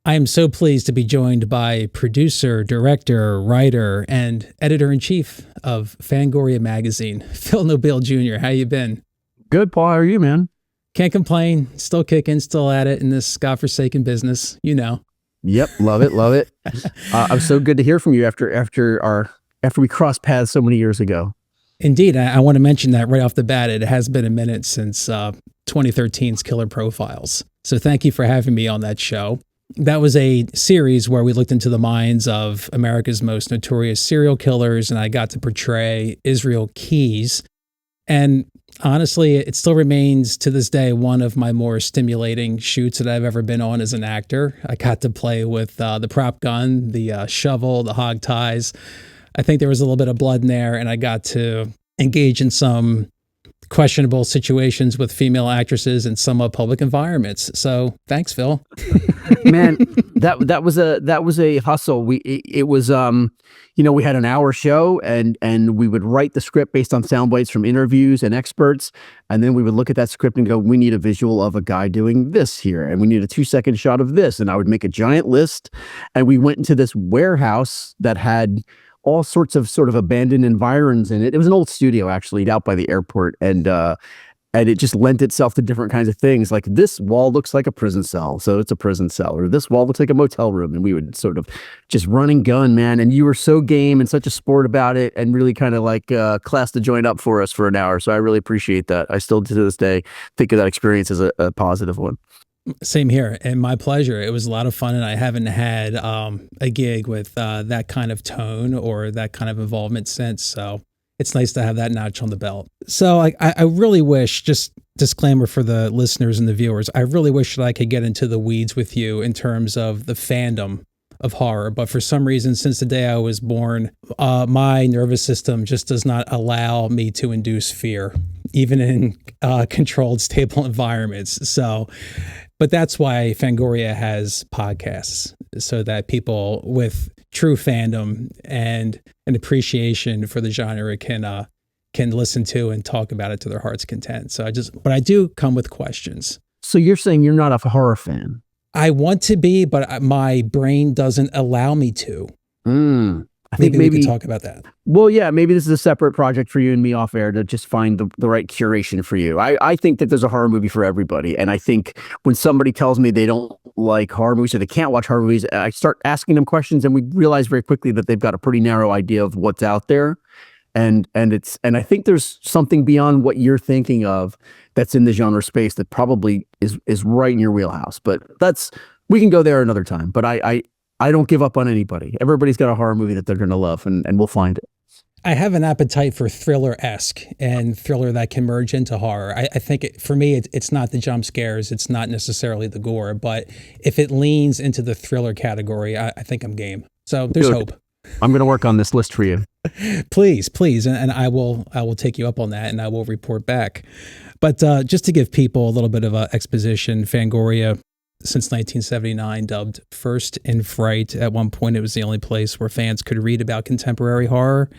I am so pleased to be joined by producer, director, writer, and editor-in-chief of Fangoria magazine, Phil Nobile Jr. How you been? Good, Paul. How are you, man? Can't complain. Still kicking, still at it in this godforsaken business, you know. Yep, love it, love it. I'm so good to hear from you after we crossed paths so many years ago. Indeed, I want to mention that right off the bat. It has been a minute since 2013's Killer Profiles. So thank you for having me on that show. That was a series where we looked into the minds of America's most notorious serial killers, and I got to portray Israel Keyes. And honestly, it still remains to this day one of my more stimulating shoots that I've ever been on as an actor. I got to play with the prop gun, the shovel, the hog ties. I think there was a little bit of blood in there, and I got to engage in some questionable situations with female actresses in some public environments. So thanks, Phil. Man, that was a hustle. We had an hour show and we would write the script based on sound bites from interviews and experts, and then we would look at that script and go, we need a visual of a guy doing this here, and we need a 2-second shot of this, and I would make a giant list, and we went into this warehouse that had all sorts of sort of abandoned environs in it. It was an old studio, actually, out by the airport, and it just lent itself to different kinds of things. Like, this wall looks like a prison cell, so it's a prison cell, or this wall looks like a motel room, and we would sort of just run and gun, man. And you were so game and such a sport about it, and really kind of like classed the joint up for us for an hour. So I really appreciate that. I still, to this day, think of that experience as a positive one. Same here, and my pleasure. It was a lot of fun, and I haven't had a gig with that kind of tone or that kind of involvement since, so it's nice to have that notch on the belt. So I really wish, just disclaimer for the listeners and the viewers, I really wish that I could get into the weeds with you in terms of the fandom of horror, but for some reason, since the day I was born, my nervous system just does not allow me to induce fear, even in controlled, stable environments. So, but that's why Fangoria has podcasts, so that people with true fandom and an appreciation for the genre can listen to and talk about it to their heart's content. So but I do come with questions. So you're saying you're not a horror fan? I want to be, but my brain doesn't allow me to. I think maybe we can talk about that. Well, yeah, maybe this is a separate project for you and me off air to just find the right curation for you. I think that there's a horror movie for everybody. And I think when somebody tells me they don't like horror movies or they can't watch horror movies, I start asking them questions, and we realize very quickly that they've got a pretty narrow idea of what's out there. And I think there's something beyond what you're thinking of that's in the genre space that probably is right in your wheelhouse. But we can go there another time. But I don't give up on anybody. Everybody's got a horror movie that they're going to love, and we'll find it. I have an appetite for thriller-esque and thriller that can merge into horror. I think for me, it's not the jump scares. It's not necessarily the gore. But if it leans into the thriller category, I think I'm game. So there's hope. I'm going to work on this list for you. Please. And I will take you up on that, and I will report back. But just to give people a little bit of exposition, Fangoria, since 1979, dubbed First in Fright. At one point, it was the only place where fans could read about contemporary horror.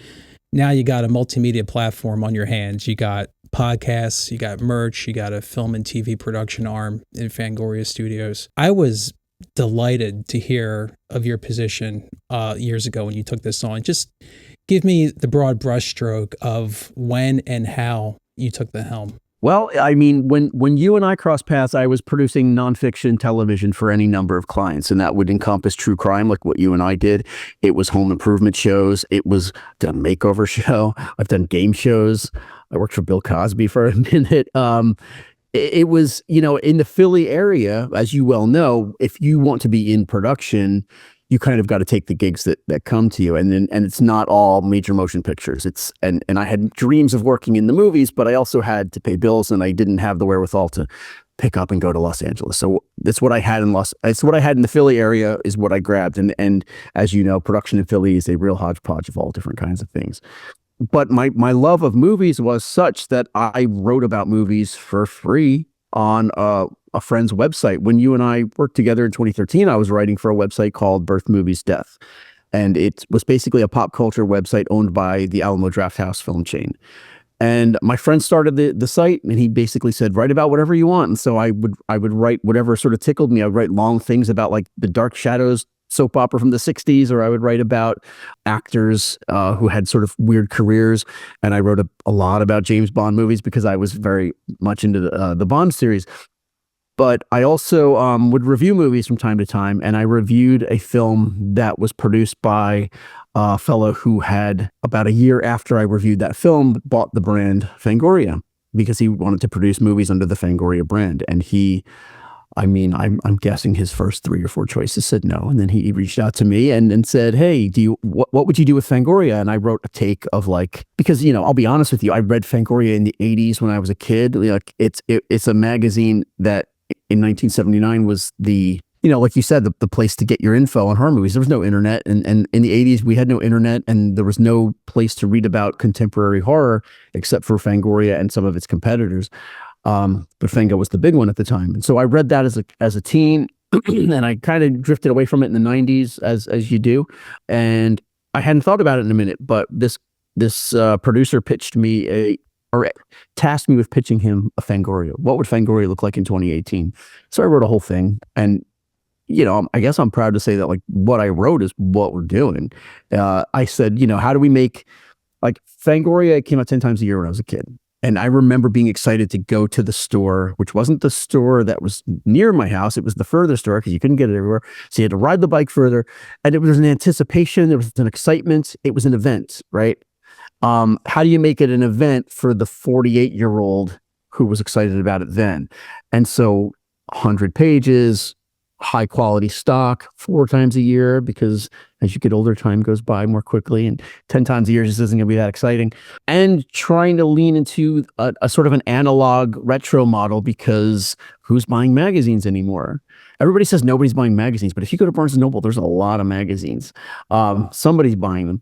Now you got a multimedia platform on your hands. You got podcasts, you got merch, you got a film and TV production arm in Fangoria Studios. I was delighted to hear of your position years ago when you took this on. Just give me the broad brushstroke of when and how you took the helm. Well, I mean, when you and I crossed paths, I was producing nonfiction television for any number of clients, and that would encompass true crime, like what you and I did. It was home improvement shows. It was done makeover show. I've done game shows. I worked for Bill Cosby for a minute. It was, in the Philly area, as you well know, if you want to be in production, you kind of got to take the gigs that come to you. And it's not all major motion pictures. And I had dreams of working in the movies, but I also had to pay bills, and I didn't have the wherewithal to pick up and go to Los Angeles. So that's what I had in the Philly area is what I grabbed. And as you know, production in Philly is a real hodgepodge of all different kinds of things. But my love of movies was such that I wrote about movies for free on a friend's website. When you and I worked together in 2013, I was writing for a website called Birth Movies Death. And it was basically a pop culture website owned by the Alamo Drafthouse film chain. And my friend started the site, and he basically said, write about whatever you want. And so I would write whatever sort of tickled me. I would write long things about like the Dark Shadows soap opera from the 60s, or I would write about actors who had sort of weird careers. And I wrote a lot about James Bond movies because I was very much into the Bond series. But I also would review movies from time to time, and I reviewed a film that was produced by a fellow who had, about a year after I reviewed that film, bought the brand Fangoria because he wanted to produce movies under the Fangoria brand. And I'm guessing his first 3 or 4 choices said no. And then he reached out to me and said, hey, what would you do with Fangoria? And I wrote a take of like, because, I'll be honest with you, I read Fangoria in the 80s when I was a kid. Like it's a magazine that in 1979 was like you said, the place to get your info on horror movies. There was no internet. And in the 80s, we had no internet, and there was no place to read about contemporary horror except for Fangoria and some of its competitors. But Fango was the big one at the time. And so I read that as a teen, and I kind of drifted away from it in the 90s, as you do. And I hadn't thought about it in a minute, but this producer pitched me or tasked me with pitching him a Fangoria. What would Fangoria look like in 2018? So I wrote a whole thing, and I guess I'm proud to say that like what I wrote is what we're doing. I said, how do we make, like, Fangoria came out 10 times a year when I was a kid. And I remember being excited to go to the store, which wasn't the store that was near my house. It was the further store because you couldn't get it everywhere. So you had to ride the bike further. And it was an anticipation. There was an excitement. It was an event, right? How do you make it an event for the 48-year-old who was excited about it then? And so 100 pages, high quality stock 4 times a year, because as you get older, time goes by more quickly, and 10 times a year just isn't going to be that exciting. And trying to lean into a sort of an analog retro model, because who's buying magazines anymore? Everybody says nobody's buying magazines, but if you go to Barnes & Noble, there's a lot of magazines. Somebody's buying them.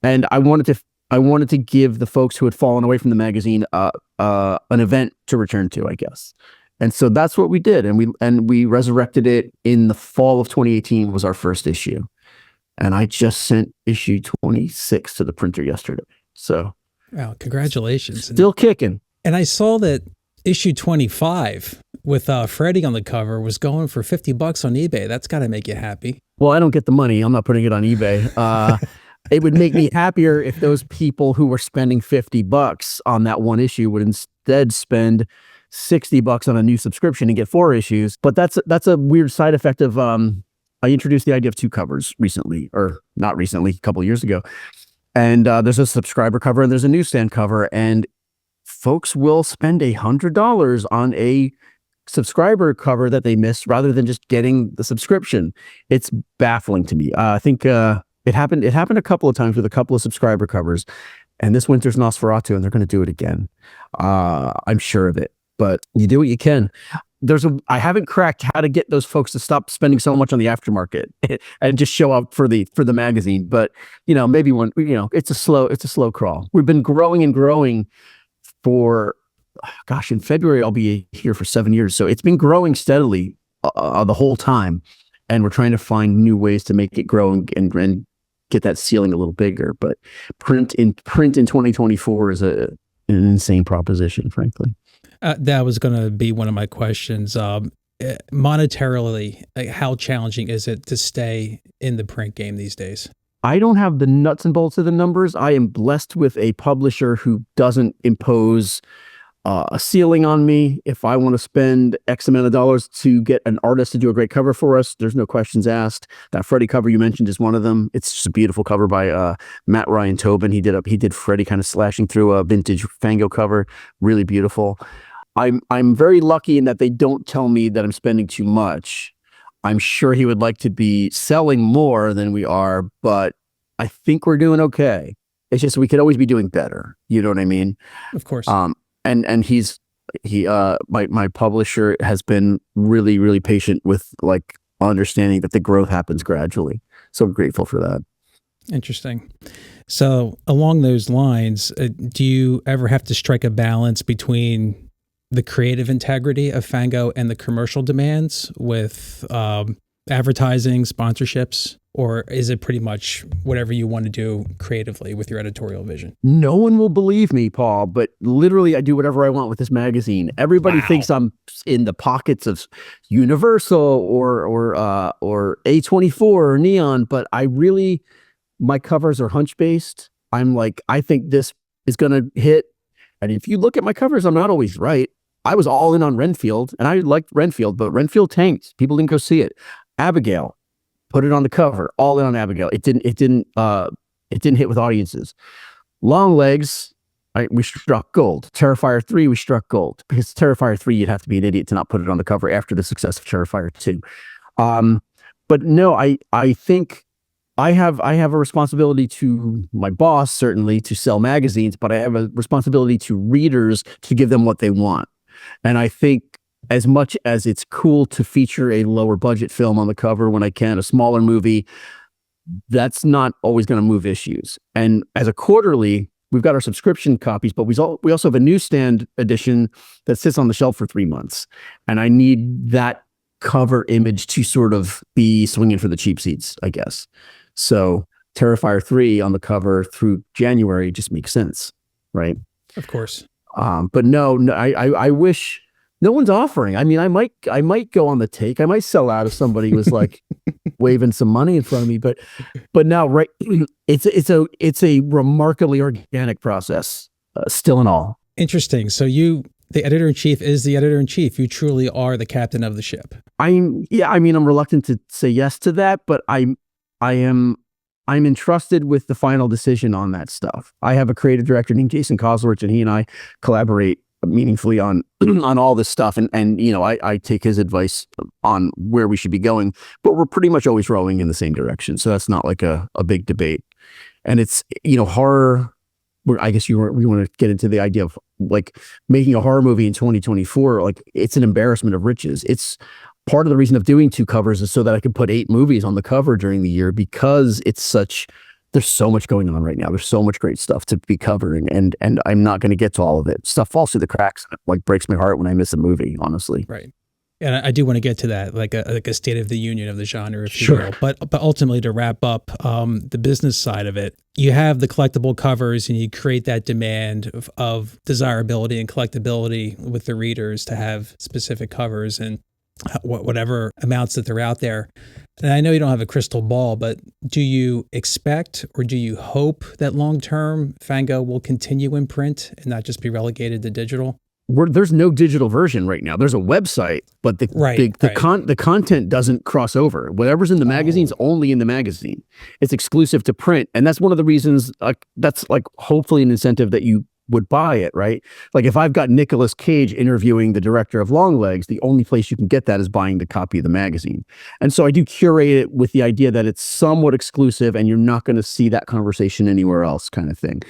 And I wanted to give the folks who had fallen away from the magazine an event to return to, I guess. And so that's what we did. And we resurrected it in the fall of 2018 was our first issue. And I just sent issue 26 to the printer yesterday. So wow, congratulations. Still kicking. And I saw that issue 25 with Freddie on the cover was going for $50 on eBay. That's got to make you happy. Well, I don't get the money. I'm not putting it on eBay. It would make me happier if those people who were spending $50 on that one issue would instead spend $60 on a new subscription and get 4 issues. But that's a weird side effect of I introduced the idea of 2 covers recently, or not recently, a couple of years ago. And there's a subscriber cover and there's a newsstand cover, and folks will spend $100 on a subscriber cover that they missed rather than just getting the subscription. It's baffling to me. I think it happened a couple of times with a couple of subscriber covers, and this winter's Nosferatu, and they're going to do it again. I'm sure of it. But you do what you can. I haven't cracked how to get those folks to stop spending so much on the aftermarket and just show up for the magazine. But maybe when it's a slow crawl. We've been growing and growing for, gosh, in February I'll be here for 7 years. So it's been growing steadily the whole time, and we're trying to find new ways to make it grow and get that ceiling a little bigger. But print in 2024 is an insane proposition, frankly. That was going to be one of my questions. Monetarily, how challenging is it to stay in the print game these days? I don't have the nuts and bolts of the numbers. I am blessed with a publisher who doesn't impose a ceiling on me. If I want to spend X amount of dollars to get an artist to do a great cover for us, there's no questions asked. That Freddie cover you mentioned is one of them. It's just a beautiful cover by Matt Ryan Tobin. He did Freddie kind of slashing through a vintage Fango cover. Really beautiful. I'm very lucky in that they don't tell me that I'm spending too much. I'm sure he would like to be selling more than we are, but I think we're doing okay. It's just we could always be doing better. You know what I mean? Of course. And my publisher has been really, really patient with like understanding that the growth happens gradually. So I'm grateful for that. Interesting. So along those lines, do you ever have to strike a balance between the creative integrity of Fango and the commercial demands with advertising, sponsorships? or is it pretty much whatever you want to do creatively with your editorial vision? No one will believe me, Paul, but literally I do whatever I want with this magazine. Everybody thinks I'm in the pockets of Universal or A24 or Neon, but my covers are hunch based. I'm like, I think this is going to hit. And if you look at my covers, I'm not always right. I was all in on Renfield, and I liked Renfield, but Renfield tanked. People didn't go see it. Abigail, put it on the cover, all in on Abigail. It didn't hit with audiences. Longlegs, we struck gold. Terrifier 3, we struck gold. Because Terrifier 3, you'd have to be an idiot to not put it on the cover after the success of Terrifier 2. But no, I think I have a responsibility to my boss, certainly, to sell magazines, but I have a responsibility to readers to give them what they want. And I think as much as it's cool to feature a lower budget film on the cover when I can, a smaller movie, that's not always going to move issues. And as a quarterly, we've got our subscription copies, but we also have a newsstand edition that sits on the shelf for 3 months. And I need that cover image to sort of be swinging for the cheap seats, I guess. So Terrifier 3 on the cover through January just makes sense, right? Of course. But no, I wish no one's offering. I mean, I might go on the take. I might sell out if somebody was like waving some money in front of me. But now, right, it's a remarkably organic process, still and all. Interesting. So the editor-in-chief is the editor-in-chief. You truly are the captain of the ship. I'm reluctant to say yes to that, but I'm entrusted with the final decision on that stuff. I have a creative director named Jason Kozlowitz, and he and I collaborate meaningfully on all this stuff. And I take his advice on where we should be going, but we're pretty much always rowing in the same direction. So that's not like a big debate. And it's, horror, I guess we want to get into the idea of like making a horror movie in 2024. Like, it's an embarrassment of riches. It's part of the reason of doing 2 covers is so that I can put 8 movies on the cover during the year, because there's so much going on right now. There's so much great stuff to be covering, and I'm not going to get to all of it. Stuff falls through the cracks. It like breaks my heart when I miss a movie, honestly. Right. And I do want to get to that, like a state of the union of the genre, if Sure. you will. But ultimately, to wrap up the business side of it, you have the collectible covers, and you create that demand of desirability and collectability with the readers to have specific covers and whatever amounts that they're out there. And I know you don't have a crystal ball, but do you expect or do you hope that long-term Fango will continue in print and not just be relegated to digital? There's no digital version right now. There's a website, but the content doesn't cross over. Whatever's in the magazine's only in the magazine. It's exclusive to print. And that's one of the reasons, that's like hopefully an incentive that you would buy it, right? Like if I've got Nicolas Cage interviewing the director of Longlegs, the only place you can get that is buying the copy of the magazine. And so I do curate it with the idea that it's somewhat exclusive and you're not going to see that conversation anywhere else, kind of thing.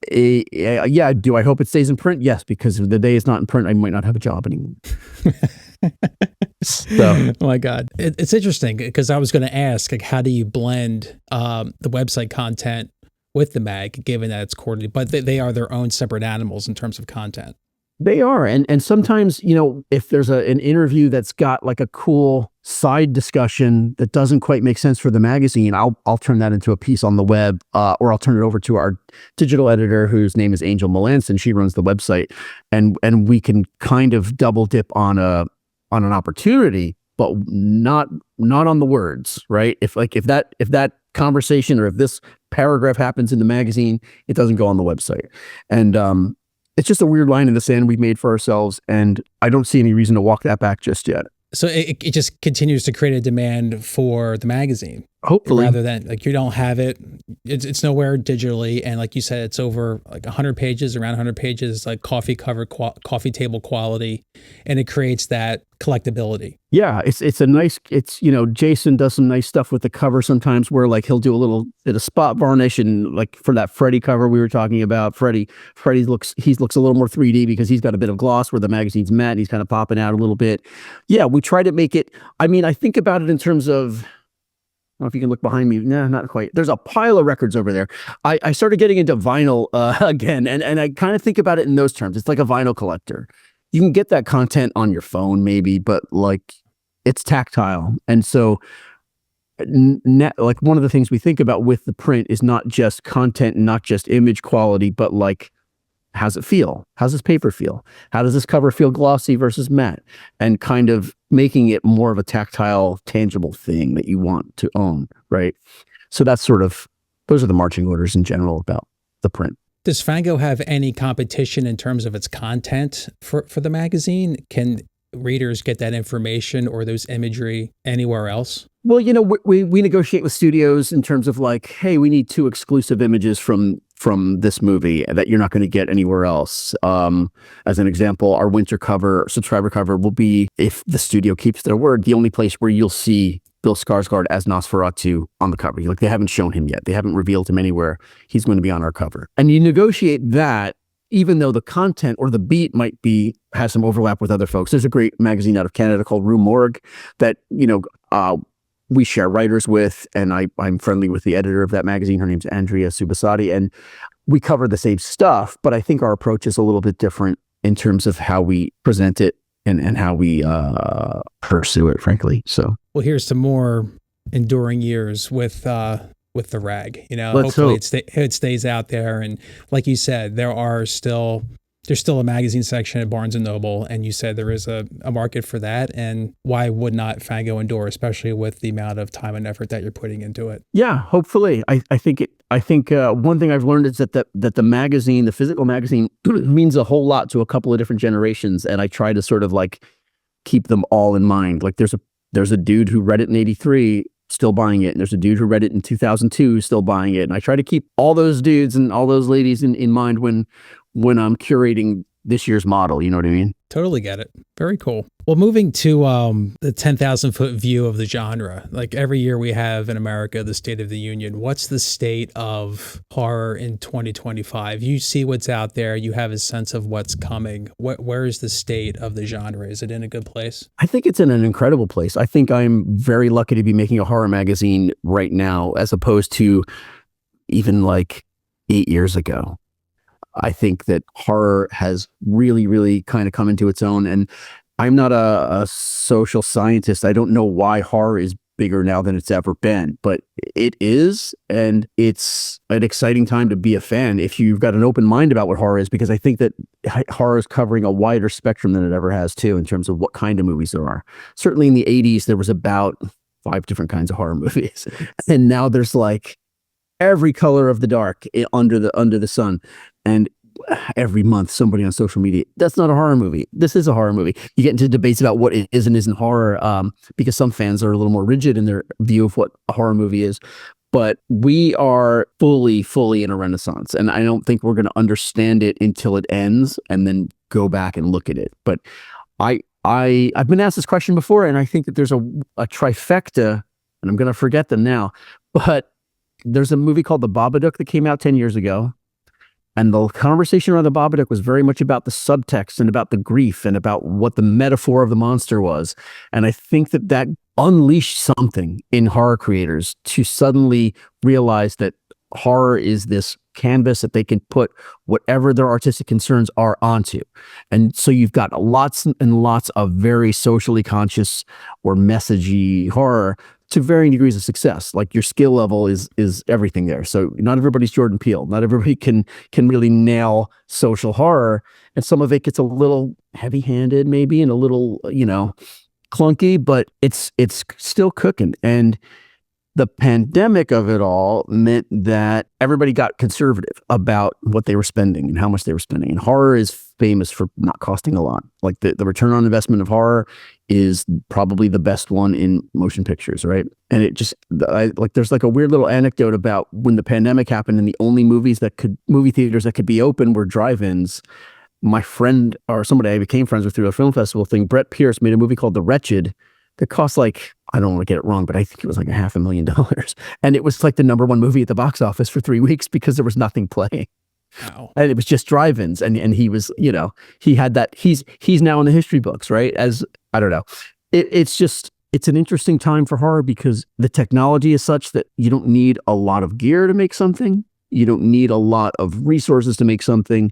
Yeah, do I hope it stays in print? Yes, because if the day it's not in print, I might not have a job anymore. Oh my God. It's interesting because I was going to ask, like, how do you blend the website content with the mag, given that it's quarterly, but they are their own separate animals in terms of content. They are. And sometimes, if there's an interview that's got like a cool side discussion that doesn't quite make sense for the magazine, I'll turn that into a piece on the web, or I'll turn it over to our digital editor, whose name is Angel Melanson. She runs the website, and we can kind of double dip on an opportunity, but not on the words, right? If that conversation or if this paragraph happens in the magazine, it doesn't go on the website. And it's just a weird line in the sand we've made for ourselves, and I don't see any reason to walk that back just yet. So it just continues to create a demand for the magazine. Hopefully. Rather than, like, you don't have it's nowhere digitally, and like you said, it's over like 100 pages, around 100 pages, like coffee table quality, and it creates that collectability. Yeah, it's Jason does some nice stuff with the cover sometimes, where like he'll do a little bit of spot varnish, and like for that Freddy cover we were talking about, Freddy looks a little more 3D because he's got a bit of gloss where the magazine's matte and he's kind of popping out a little bit. Yeah, we try to make it, I think about it in terms of, I don't know if you can look behind me. No, not quite. There's a pile of records over there. I started getting into vinyl again, and I kind of think about it in those terms. It's like a vinyl collector. You can get that content on your phone maybe, but like it's tactile. And so like one of the things we think about with the print is not just content, not just image quality, but like, how's it feel? How's this paper feel? How does this cover feel glossy versus matte? And kind of making it more of a tactile, tangible thing that you want to own, right? So that's sort of, those are the marching orders in general about the print. Does Fango have any competition in terms of its content for the magazine? Can readers get that information or those imagery anywhere else? Well, we negotiate with studios in terms of like, hey, we need 2 exclusive images from this movie that you're not going to get anywhere else. As an example, our winter cover, subscriber cover, will be, if the studio keeps their word, the only place where you'll see Bill Skarsgård as Nosferatu on the cover. Like, they haven't shown him yet. They haven't revealed him anywhere. He's going to be on our cover. And you negotiate that, even though the content or the beat might has some overlap with other folks. There's a great magazine out of Canada called Rue Morgue that, we share writers with, and I'm friendly with the editor of that magazine. Her name's Andrea Subasati, and we cover the same stuff, but I think our approach is a little bit different in terms of how we present it and how we pursue it, frankly. So, well, here's to more enduring years with the rag. Let's hopefully hope. it stays out there. And like you said, there's still a magazine section at Barnes and Noble, and you said there is a market for that. And why would not Fango endure, especially with the amount of time and effort that you're putting into it? Yeah, hopefully. I think one thing I've learned is that the magazine, the physical magazine, means a whole lot to a couple of different generations, and I try to sort of like keep them all in mind. Like, there's a dude who read it in '83. Still buying it. And there's a dude who read it in 2002, still buying it. And I try to keep all those dudes and all those ladies in mind when I'm curating this year's model. You know what I mean? Totally get it. Very cool. Well, moving to the 10,000-foot view of the genre, like every year we have in America, the State of the Union. What's the state of horror in 2025? You see what's out there. You have a sense of what's coming. Where is the state of the genre? Is it in a good place? I think it's in an incredible place. I think I'm very lucky to be making a horror magazine right now, as opposed to even like 8 years ago. I think that horror has really, really kind of come into its own. And I'm not a social scientist. I don't know why horror is bigger now than it's ever been, but it is. And it's an exciting time to be a fan if you've got an open mind about what horror is, because I think that horror is covering a wider spectrum than it ever has too, in terms of what kind of movies there are. Certainly in the 80s, there was about 5 different kinds of horror movies. And now there's like every color of the dark under the sun. And every month, somebody on social media, that's not a horror movie. This is a horror movie. You get into debates about what is and isn't horror, because some fans are a little more rigid in their view of what a horror movie is. But we are fully in a renaissance. And I don't think we're going to understand it until it ends and then go back and look at it. But I've been asked this question before, and I think that there's a trifecta, and I'm going to forget them now, but there's a movie called The Babadook that came out 10 years ago. And the conversation around The Babadook was very much about the subtext and about the grief and about what the metaphor of the monster was. And I think that unleashed something in horror creators to suddenly realize that horror is this canvas that they can put whatever their artistic concerns are onto. And so you've got lots and lots of very socially conscious or messagey horror to varying degrees of success. Like, your skill level is everything there. So not everybody's Jordan Peele. Not everybody can really nail social horror. And some of it gets a little heavy-handed maybe and a little, clunky, but it's still cooking. And the pandemic of it all meant that everybody got conservative about what they were spending and how much they were spending. And horror is famous for not costing a lot. Like, the return on investment of horror is probably the best one in motion pictures, right? And it just, there's like a weird little anecdote about when the pandemic happened and the only movie theaters that could be open were drive-ins. My friend, or somebody I became friends with through a film festival thing, Brett Pierce, made a movie called The Wretched that cost like, I don't want to get it wrong, but I think it was like $500,000. And it was like the #1 movie at the box office for 3 weeks because there was nothing playing. Wow. And it was just drive-ins. And he was, he had that, he's now in the history books, right? As, I don't know. It's an interesting time for horror because the technology is such that you don't need a lot of gear to make something. You don't need a lot of resources to make something.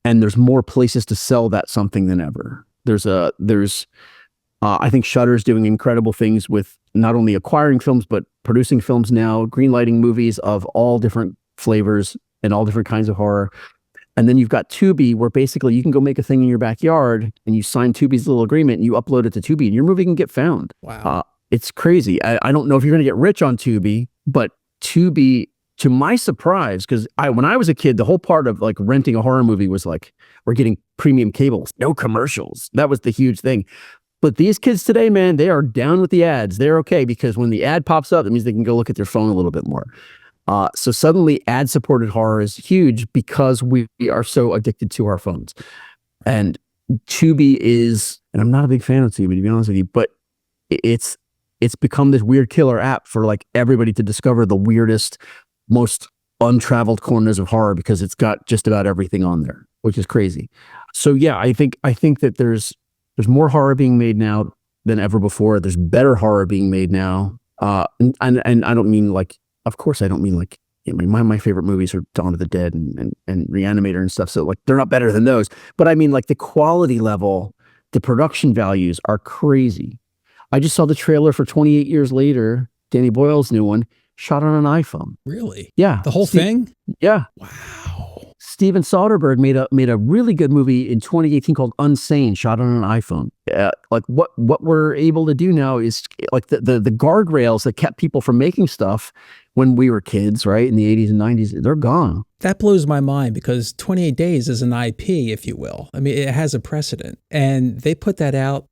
And there's more places to sell that something than ever. I think Shudder's doing incredible things with not only acquiring films, but producing films now, greenlighting movies of all different flavors and all different kinds of horror. And then you've got Tubi, where basically you can go make a thing in your backyard and you sign Tubi's little agreement and you upload it to Tubi and your movie can get found. Wow. It's crazy. I don't know if you're going to get rich on Tubi, but Tubi, to my surprise, because when I was a kid, the whole part of like renting a horror movie was like, we're getting premium cables, no commercials. That was the huge thing. But these kids today, man, they are down with the ads. They're okay because when the ad pops up, it means they can go look at their phone a little bit more. So suddenly ad-supported horror is huge because we are so addicted to our phones. And Tubi is, and I'm not a big fan of Tubi, to be honest with you, but it's become this weird killer app for like everybody to discover the weirdest, most untraveled corners of horror because it's got just about everything on there, which is crazy. So yeah, I think that there's more horror being made now than ever before. There's better horror being made now. And I don't mean like, of course, I don't mean like, I mean, my favorite movies are Dawn of the Dead and Reanimator and stuff. So like, they're not better than those, but I mean like the quality level, the production values are crazy. I just saw the trailer for 28 Years Later, Danny Boyle's new one, shot on an iPhone. Really? Yeah. The whole thing? Yeah. Wow. Steven Soderbergh made a really good movie in 2018 called Unsane, shot on an iPhone. Like what we're able to do now is like the guardrails that kept people from making stuff when we were kids, right, in the 80s and 90s, they're gone. That blows my mind because 28 Days is an IP, if you will. I mean, it has a precedent. And they put that out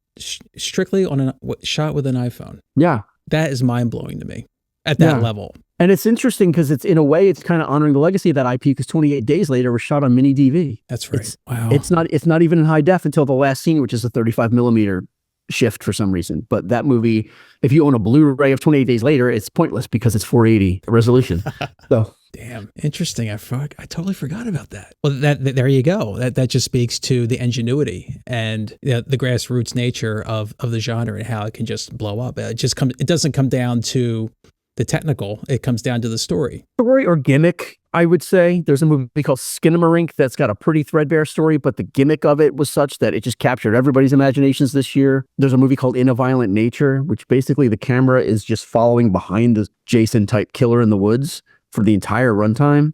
strictly on a shot with an iPhone. Yeah. That is mind-blowing to me at that level. And it's interesting because it's in a way it's kind of honoring the legacy of that IP because 28 Days Later was shot on mini DV. That's right. Wow. It's not even in high def until the last scene, which is a 35 millimeter shift for some reason. But that movie, if you own a Blu-ray of 28 Days Later, it's pointless because it's 480 resolution. So damn, interesting. I totally forgot about that. Well, there you go. That just speaks to the ingenuity and the grassroots nature of the genre and how it can just blow up. It doesn't come down to the technical, it comes down to the story. Story or gimmick, I would say. There's a movie called Skinamarink that's got a pretty threadbare story, but the gimmick of it was such that it just captured everybody's imaginations this year. There's a movie called In a Violent Nature, which basically the camera is just following behind the Jason-type killer in the woods for the entire runtime.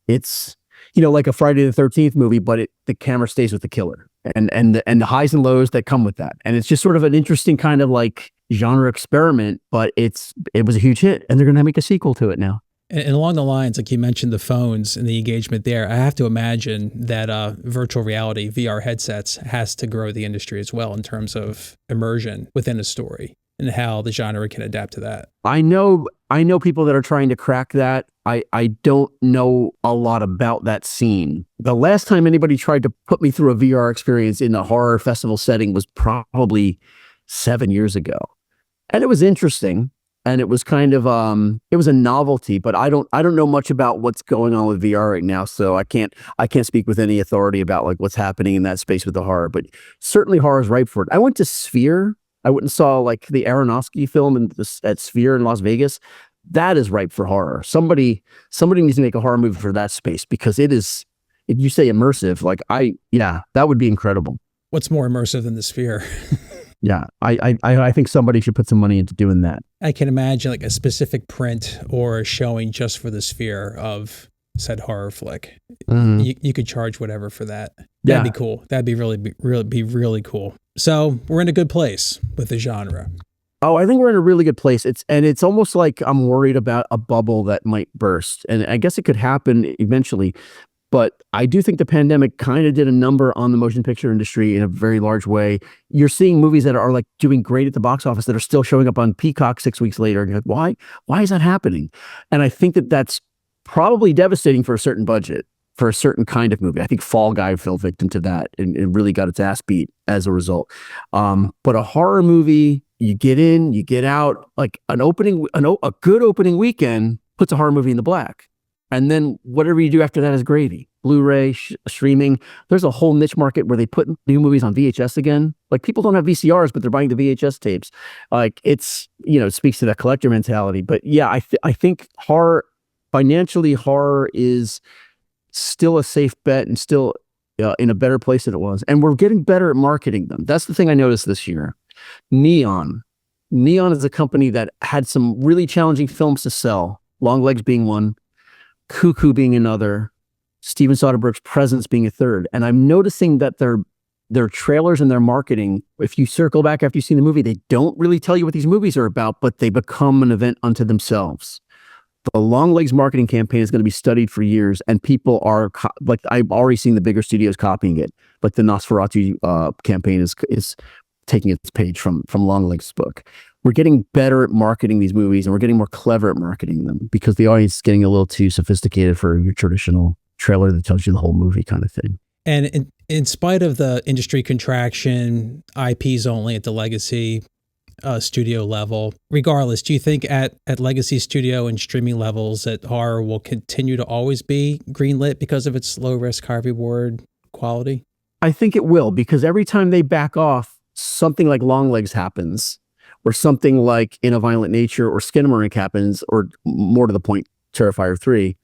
It's, like a Friday the 13th movie, but the camera stays with the killer and the highs and lows that come with that. And it's just sort of an interesting kind of like genre experiment, but it was a huge hit and they're going to make a sequel to it now. And along the lines, like you mentioned, the phones and the engagement there, I have to imagine that virtual reality, VR headsets, has to grow the industry as well in terms of immersion within a story and how the genre can adapt to that. I know people that are trying to crack that. I don't know a lot about that scene. The last time anybody tried to put me through a VR experience in a horror festival setting was probably 7 years ago. And it was interesting. And it was kind of it was a novelty, but I don't know much about what's going on with VR right now, so I can't speak with any authority about like what's happening in that space with the horror. But certainly horror is ripe for it. I went to Sphere. I went and saw like the Aronofsky film at Sphere in Las Vegas. That is ripe for horror. Somebody needs to make a horror movie for that space because it is. If you say immersive, like that would be incredible. What's more immersive than the Sphere? Yeah, I think somebody should put some money into doing that. I can imagine like a specific print or a showing just for the Sphere of said horror flick. Mm-hmm. You could charge whatever for that. That'd be cool. That'd be really cool. So we're in a good place with the genre. Oh, I think we're in a really good place. It's almost like I'm worried about a bubble that might burst, and I guess it could happen eventually. But I do think the pandemic kind of did a number on the motion picture industry in a very large way. You're seeing movies that are like doing great at the box office that are still showing up on Peacock 6 weeks later. And you're like, why is that happening? And I think that that's probably devastating for a certain budget, for a certain kind of movie. I think Fall Guy fell victim to that and it really got its ass beat as a result. But a horror movie, you get in, you get out, like a good opening weekend puts a horror movie in the black. And then whatever you do after that is gravy. Blu-ray, streaming. There's a whole niche market where they put new movies on VHS again. Like people don't have VCRs, but they're buying the VHS tapes. Like it speaks to that collector mentality. But yeah, I think financially horror is still a safe bet and still in a better place than it was. And we're getting better at marketing them. That's the thing I noticed this year. Neon. Neon is a company that had some really challenging films to sell. Longlegs being one, Cuckoo being another, Steven Soderbergh's Presence being a third. And I'm noticing that their trailers and their marketing, if you circle back after you've seen the movie, they don't really tell you what these movies are about, but they become an event unto themselves. The Longlegs marketing campaign is going to be studied for years, and people are like, I've already seen the bigger studios copying it. Like the Nosferatu campaign is taking its page from Longlegs' book. We're getting better at marketing these movies, and we're getting more clever at marketing them because the audience is getting a little too sophisticated for your traditional trailer that tells you the whole movie kind of thing. And in spite of the industry contraction, IPs only at the legacy studio level, regardless, do you think at legacy studio and streaming levels that horror will continue to always be greenlit because of its low risk, high reward quality? I think it will, because every time they back off, something like Longlegs happens, or something like In a Violent Nature or Skinamarink happens, or more to the point, Terrifier 3,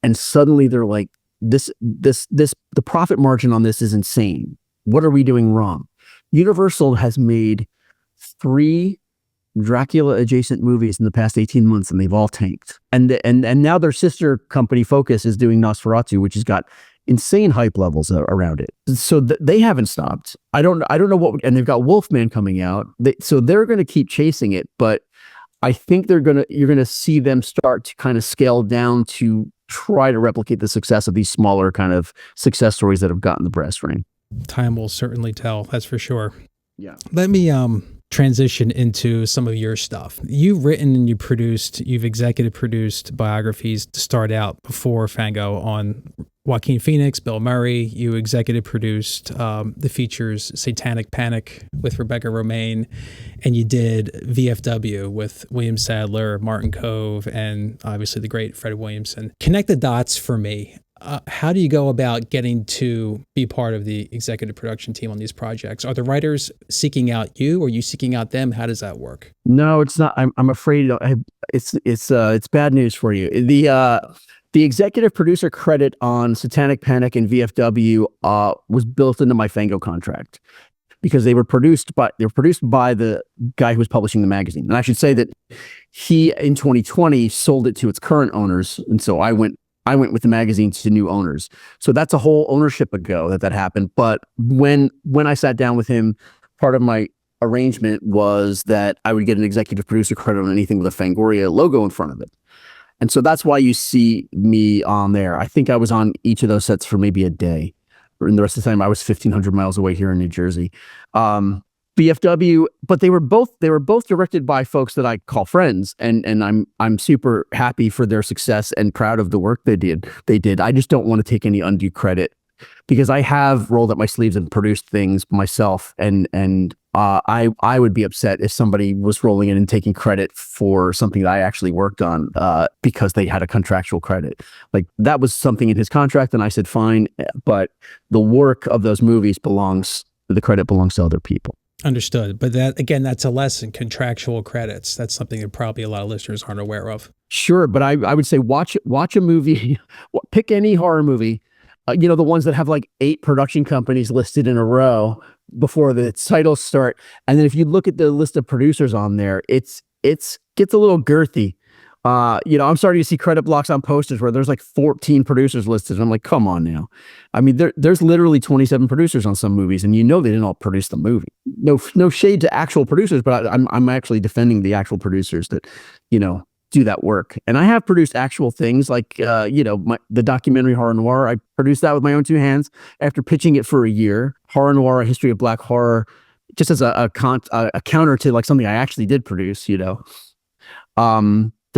and suddenly they're like, the profit margin on this is insane. What are we doing wrong? Universal has made 3 Dracula adjacent movies in the past 18 months, and they've all tanked. And now their sister company Focus is doing Nosferatu, which has got insane hype levels around it. So they haven't stopped. I don't know what, and they've got Wolfman coming out. So they're going to keep chasing it, but I think you're going to see them start to kind of scale down to try to replicate the success of these smaller kind of success stories that have gotten the brass ring. Time will certainly tell. That's for sure. Yeah. Let me transition into some of your stuff. You've written and you've executive produced biographies to start out before Fango on Joaquin Phoenix, Bill Murray. You executive produced the features Satanic Panic with Rebecca Romaine, and you did VFW with William Sadler, Martin Kove, and obviously the great Fred Williamson. Connect the dots for me. How do you go about getting to be part of the executive production team on these projects? Are the writers seeking out you, or are you seeking out them? How does that work? No, it's not. I'm afraid it's bad news for you. The executive producer credit on Satanic Panic and VFW was built into my Fango contract because they were produced by the guy who was publishing the magazine. And I should say that he in 2020 sold it to its current owners, and so I went with the magazine to new owners. So that's a whole ownership ago that happened. But when I sat down with him, part of my arrangement was that I would get an executive producer credit on anything with a Fangoria logo in front of it. And so that's why you see me on there. I think I was on each of those sets for maybe a day. And the rest of the time I was 1,500 miles away here in New Jersey. BFW, but they were both directed by folks that I call friends, and I'm super happy for their success and proud of the work they did. I just don't want to take any undue credit because I have rolled up my sleeves and produced things myself, and I would be upset if somebody was rolling in and taking credit for something that I actually worked on because they had a contractual credit. Like that was something in his contract, and I said fine, but the work of those movies the credit belongs to other people. Understood. But that, again, that's a lesson, contractual credits. That's something that probably a lot of listeners aren't aware of. Sure. But I would say watch a movie, pick any horror movie, the ones that have like 8 production companies listed in a row before the titles start. And then if you look at the list of producers on there, it gets a little girthy. I'm starting to see credit blocks on posters where there's like 14 producers listed. And I'm like, come on now. I mean, there's literally 27 producers on some movies, and they didn't all produce the movie. No shade to actual producers, but I'm actually defending the actual producers that, do that work. And I have produced actual things like, the documentary Horror Noir. I produced that with my own 2 hands after pitching it for a year. Horror Noir, A History of Black Horror, just as a counter to like something I actually did produce, There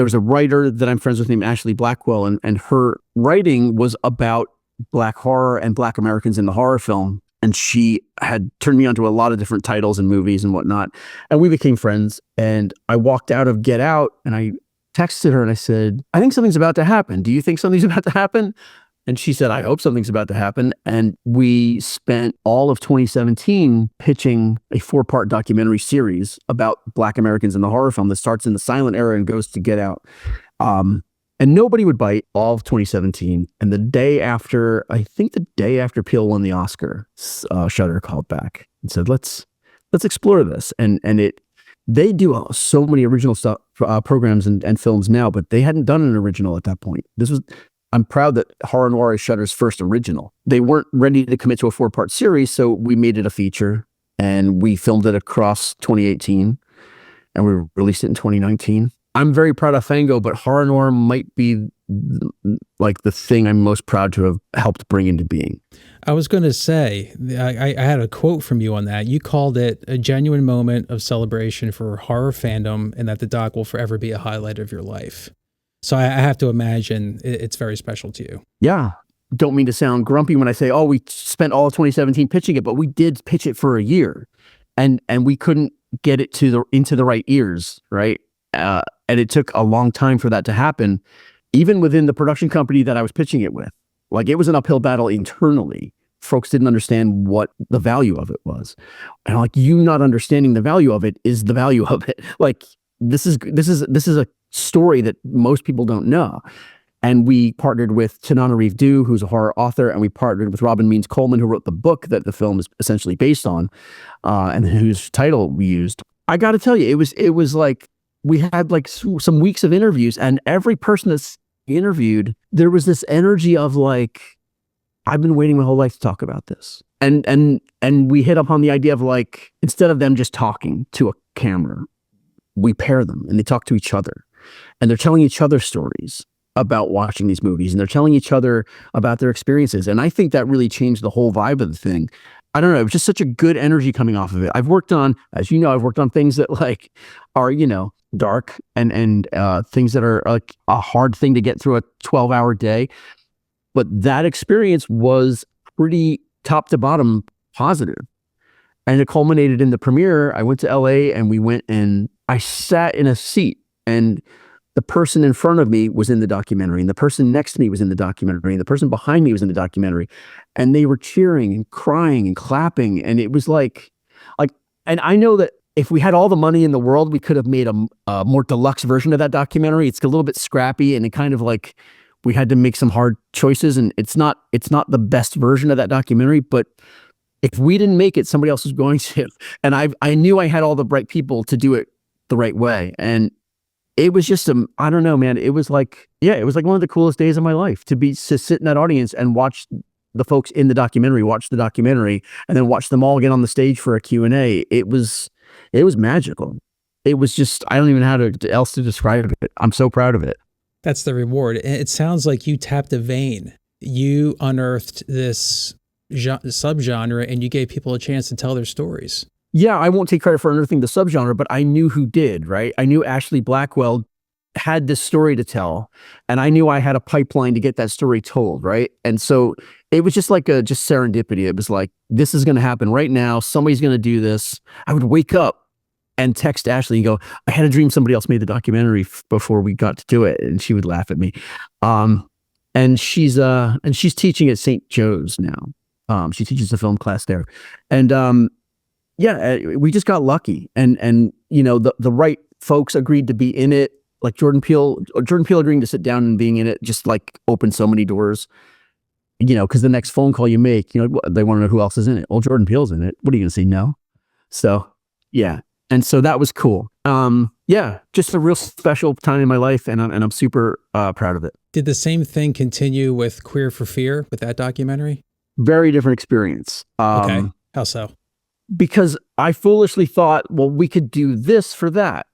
was a writer that I'm friends with named Ashley Blackwell, and her writing was about Black horror and Black Americans in the horror film. And she had turned me onto a lot of different titles and movies and whatnot. And we became friends. And I walked out of Get Out and I texted her and I said, I think something's about to happen. Do you think something's about to happen? And she said, I hope something's about to happen. And we spent all of 2017 pitching a 4-part documentary series about Black Americans in the horror film that starts in the silent era and goes to Get Out. And nobody would bite all of 2017. And the day after Peele won the Oscar, Shudder called back and said, let's explore this. And They do so many original stuff, programs and films now, but they hadn't done an original at that point. I'm proud that Horror Noir is Shudder's first original. They weren't ready to commit to a 4-part series, so we made it a feature, and we filmed it across 2018, and we released it in 2019. I'm very proud of Fango, but Horror Noir might be like the thing I'm most proud to have helped bring into being. I was going to say, I had a quote from you on that. You called it a genuine moment of celebration for horror fandom, and that the doc will forever be a highlight of your life. So I have to imagine it's very special to you. Yeah. Don't mean to sound grumpy when I say, oh, we spent all of 2017 pitching it, but we did pitch it for a year, and we couldn't get it into the right ears, right? And it took a long time for that to happen, even within the production company that I was pitching it with. Like, it was an uphill battle internally. Folks didn't understand what the value of it was. And like, you not understanding the value of it is the value of it. Like, this is a story that most people don't know. And we partnered with Tanana Reeve-Dew, who's a horror author, and we partnered with Robin Means Coleman, who wrote the book that the film is essentially based on, and whose title we used. I got to tell you, it was like, we had like some weeks of interviews, and every person that's interviewed, there was this energy of like, I've been waiting my whole life to talk about this. And we hit upon the idea of like, instead of them just talking to a camera, we pair them and they talk to each other, and they're telling each other stories about watching these movies, and they're telling each other about their experiences. And I think that really changed the whole vibe of the thing. I don't know. It was just such a good energy coming off of it. I've worked on, as you know, I've worked on things that like are, dark and things that are like a hard thing to get through a 12-hour day. But that experience was pretty top to bottom positive. And it culminated in the premiere. I went to LA, and we went, and I sat in a seat, and the person in front of me was in the documentary, and the person next to me was in the documentary, and the person behind me was in the documentary, and they were cheering and crying and clapping. And it was like, and I know that if we had all the money in the world, we could have made a more deluxe version of that documentary. It's a little bit scrappy, and it kind of like, we had to make some hard choices, and it's not the best version of that documentary, but if we didn't make it, somebody else was going to. And I knew I had all the right people to do it the right way. And it was just, I don't know, man. It was like one of the coolest days of my life to sit in that audience and watch the folks in the documentary watch the documentary, and then watch them all get on the stage for a Q&A. It was magical. It was just, I don't even know how else to describe it. I'm so proud of it. That's the reward. It sounds like you tapped a vein. You unearthed this subgenre, and you gave people a chance to tell their stories. Yeah, I won't take credit for unearthing the subgenre, but I knew who did, right? I knew Ashley Blackwell had this story to tell, and I knew I had a pipeline to get that story told, right? And so it was just like just serendipity. It was like, this is going to happen right now. Somebody's going to do this. I would wake up and text Ashley and go, I had a dream somebody else made the documentary before we got to do it. And she would laugh at me. And she's teaching at St. Joe's now. She teaches a film class there. And we just got lucky. And the right folks agreed to be in it. Like Jordan Peele agreeing to sit down and being in it just like opened so many doors, because the next phone call you make, they want to know who else is in it. Well, Jordan Peele's in it. What are you going to say? No. So yeah. And so that was cool. Just a real special time in my life, and I'm super proud of it. Did the same thing continue with Queer for Fear with that documentary? Very different experience. Okay. How so? Because I foolishly thought, well, we could do this for that.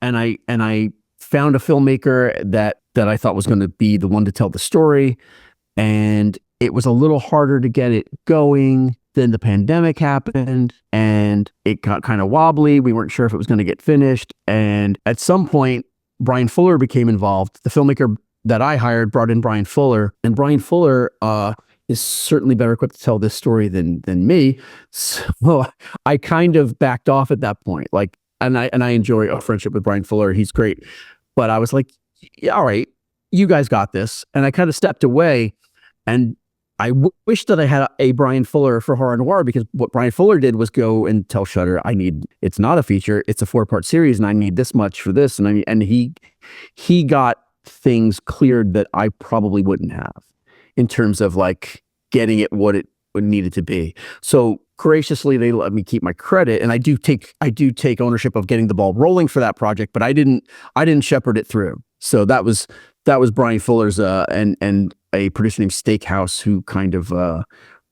And I found a filmmaker that I thought was going to be the one to tell the story. And it was a little harder to get it going. Then the pandemic happened, and it got kind of wobbly. We weren't sure if it was going to get finished. And at some point, Brian Fuller became involved. The filmmaker that I hired brought in Brian Fuller, and Brian Fuller is certainly better equipped to tell this story than me. So I kind of backed off at that point. Like, and I enjoy a friendship with Brian Fuller. He's great. But I was like, yeah, all right, you guys got this. And I kind of stepped away, and I wish that I had a Brian Fuller for Horror Noir, because what Brian Fuller did was go and tell Shudder, it's not a feature, it's a 4-part series, and I need this much for this. And he got things cleared that I probably wouldn't have in terms of like getting it what it needed to be. So graciously they let me keep my credit, and I do take ownership of getting the ball rolling for that project, but I didn't shepherd it through. So that was Brian Fuller's and a producer named Steakhouse who kind of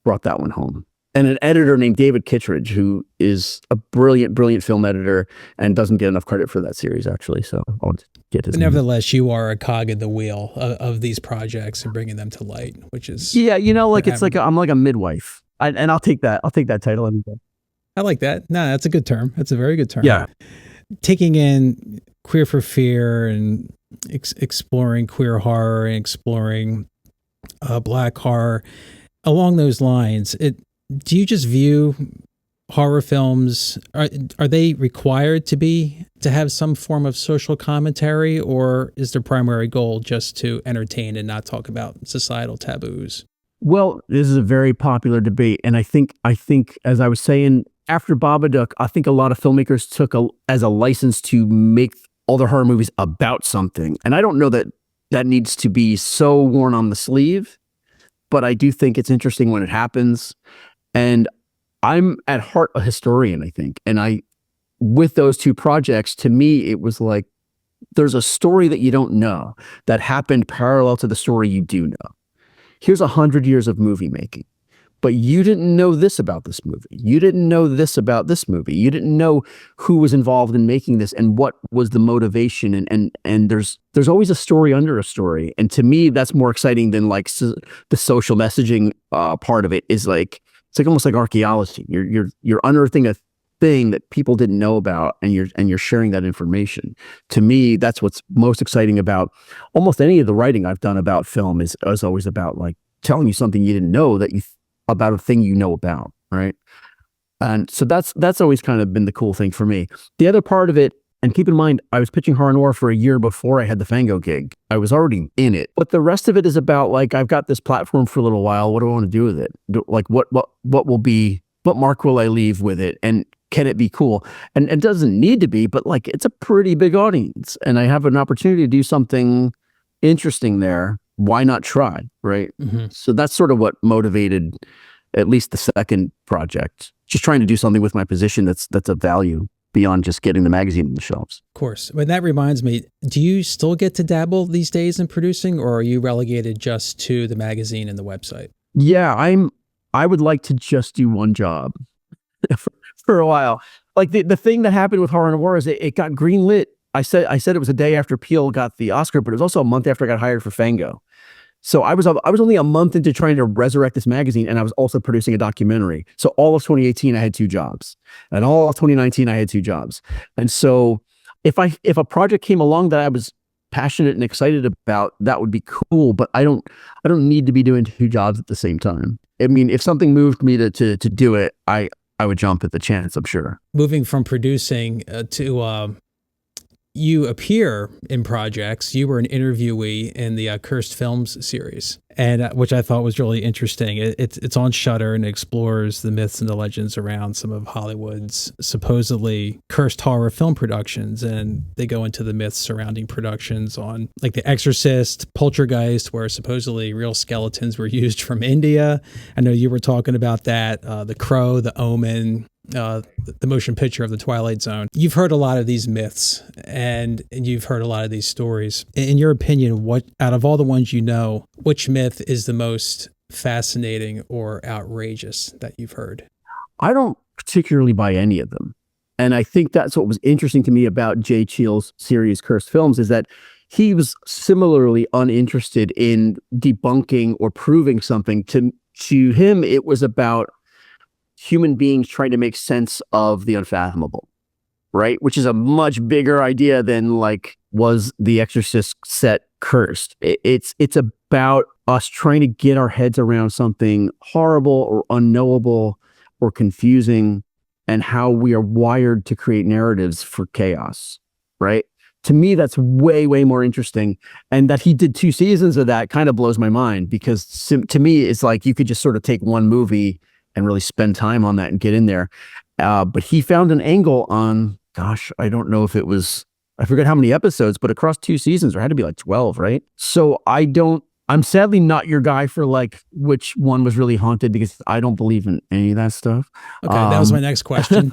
brought that one home. And an editor named David Kittredge, who is a brilliant film editor and doesn't get enough credit for that series, actually. So I'll get his But nevertheless, you are a cog in the wheel of these projects and bringing them to light, which is it's like I'm like a midwife, and I'll take that title any day. I like that. No, that's a good term. That's a very good term. Yeah, taking in Queer for Fear and exploring queer horror and exploring Black horror along those lines. Do you just view horror films, are they required to have some form of social commentary, or is their primary goal just to entertain and not talk about societal taboos? Well, this is a very popular debate, and I think as I was saying after Babadook, I think a lot of filmmakers took as a license to make all their horror movies about something, and I don't know that needs to be so worn on the sleeve, but I do think it's interesting when it happens. And I'm at heart a historian, I think. And with those two projects, to me, it was like, there's a story that you don't know that happened parallel to the story you do know. Here's 100 years of movie making, but you didn't know this about this movie. You didn't know this about this movie. You didn't know who was involved in making this and what was the motivation. And there's always a story under a story. And to me, that's more exciting than like the social messaging part of it is like, it's like almost like archaeology. You're unearthing a thing that people didn't know about, and you're sharing that information. To me, that's what's most exciting about almost any of the writing I've done about film is always about like telling you something you didn't know about a thing you know about, right? And so that's always kind of been the cool thing for me. The other part of it, and keep in mind, I was pitching horror noir for a year before I had the Fango gig. I was already in it. But the rest of it is about like, I've got this platform for a little while. What do I want to do with it? Like what mark will I leave with it? And can it be cool? And it doesn't need to be, but like, it's a pretty big audience. And I have an opportunity to do something interesting there. Why not try? Right. Mm-hmm. So that's sort of what motivated at least the second project. Just trying to do something with my position that's of value beyond just getting the magazine on the shelves. Of course. But that reminds me, do you still get to dabble these days in producing, or are you relegated just to the magazine and the website? Yeah, I would like to just do one job for a while. Like the thing that happened with Horror Noir is it got greenlit. I said it was a day after Peele got the Oscar, but it was also a month after I got hired for Fango. So I was only a month into trying to resurrect this magazine, and I was also producing a documentary. So all of 2018, I had two jobs, and all of 2019, I had two jobs. And so if a project came along that I was passionate and excited about, that would be cool. But I don't need to be doing two jobs at the same time. I mean, if something moved me to do it, I would jump at the chance, I'm sure. Moving from producing to you appear in projects. You were an interviewee in the Cursed Films series, and which I thought was really interesting. It's on Shudder and explores the myths and the legends around some of Hollywood's supposedly cursed horror film productions, and they go into the myths surrounding productions on like The Exorcist, Poltergeist, where supposedly real skeletons were used from India. I know you were talking about that. The Crow, The Omen, the motion picture of The Twilight Zone. You've heard a lot of these myths and you've heard a lot of these stories. In your opinion, what out of all the ones you know, which myth is the most fascinating or outrageous that you've heard? I don't particularly buy any of them. And I think that's what was interesting to me about Jay Cheel's series Cursed Films is that he was similarly uninterested in debunking or proving something. To him, it was about human beings trying to make sense of the unfathomable, right? Which is a much bigger idea than like, was the Exorcist set cursed? It's about us trying to get our heads around something horrible or unknowable or confusing, and how we are wired to create narratives for chaos, right? To me, that's way, way more interesting. And that he did 2 seasons of that kind of blows my mind, because to me, it's like you could just sort of take one movie and really spend time on that and get in there. But he found an angle on, gosh, I don't know if it was, I forget how many episodes, but across 2 seasons, there had to be like 12, right? So I don't I'm sadly not your guy for like which one was really haunted, because I don't believe in any of that stuff. Okay, that was my next question.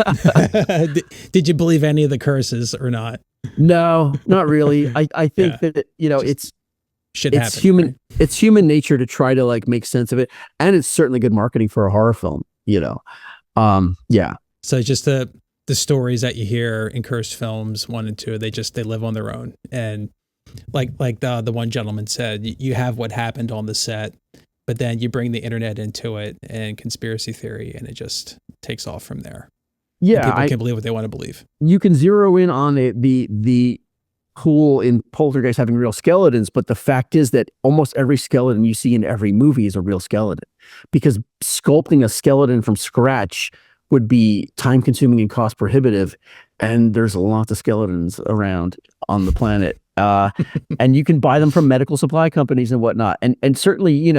Did you believe any of the curses or not? No, not really. I think Yeah, that, just shit it's happened, human right? it's human nature to try to like make sense of it, and it's certainly good marketing for a horror film. Yeah. So just the stories that you hear in cursed films, 1 and 2, they live on their own. And like the one gentleman said, you have what happened on the set, but then you bring the internet into it and conspiracy theory, and it just takes off from there. And Yeah, people can believe what they want to believe. you can zero in on the cool in Poltergeist having real skeletons, but the fact is that almost every skeleton you see in every movie is a real skeleton, because sculpting a skeleton from scratch would be time consuming and cost prohibitive, and there's lots of skeletons around on the planet, and you can buy them from medical supply companies and whatnot, and certainly,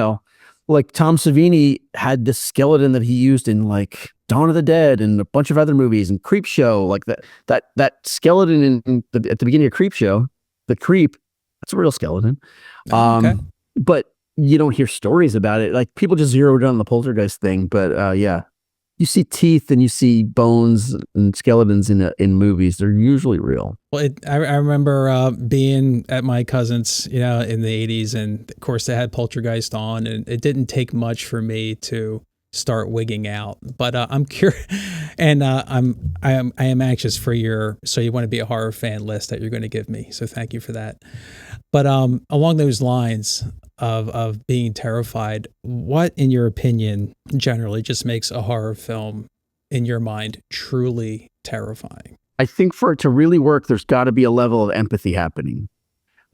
like Tom Savini had this skeleton that he used in like Dawn of the Dead and a bunch of other movies, and Creep Show, like that skeleton at the beginning of Creep Show, the creep, that's a real skeleton. Okay. But you don't hear stories about it. Like people just zeroed in on the poltergeist thing. But yeah, you see teeth and you see bones and skeletons in movies. They're usually real. Well, I remember being at my cousin's, in the 80s, and of course they had Poltergeist on, and it didn't take much for me to start wigging out. But I'm curious, and I am anxious for so you want to be a horror fan list that you're going to give me. So thank you for that. But along those lines of being terrified, what, in your opinion, generally just makes a horror film, in your mind, truly terrifying? I think for it to really work, there's got to be a level of empathy happening.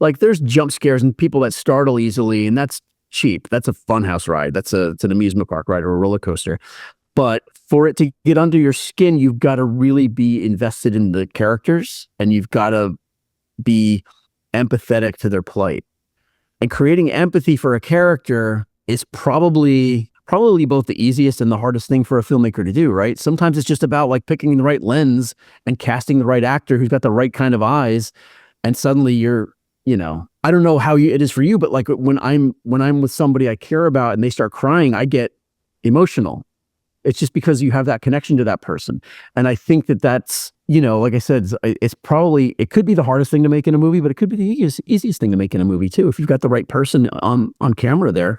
Like there's jump scares and people that startle easily, and that's cheap. That's a funhouse ride. It's an amusement park ride or a roller coaster. But for it to get under your skin, you've got to really be invested in the characters, and you've got to be empathetic to their plight. And creating empathy for a character is probably both the easiest and the hardest thing for a filmmaker to do, right? Sometimes it's just about like picking the right lens and casting the right actor who's got the right kind of eyes, and suddenly you're, I don't know how it is for you, but like when I'm with somebody I care about and they start crying, I get emotional. It's just because you have that connection to that person. And I think that's, like I said, it could be the hardest thing to make in a movie, but it could be the easiest thing to make in a movie too, if you've got the right person on camera there.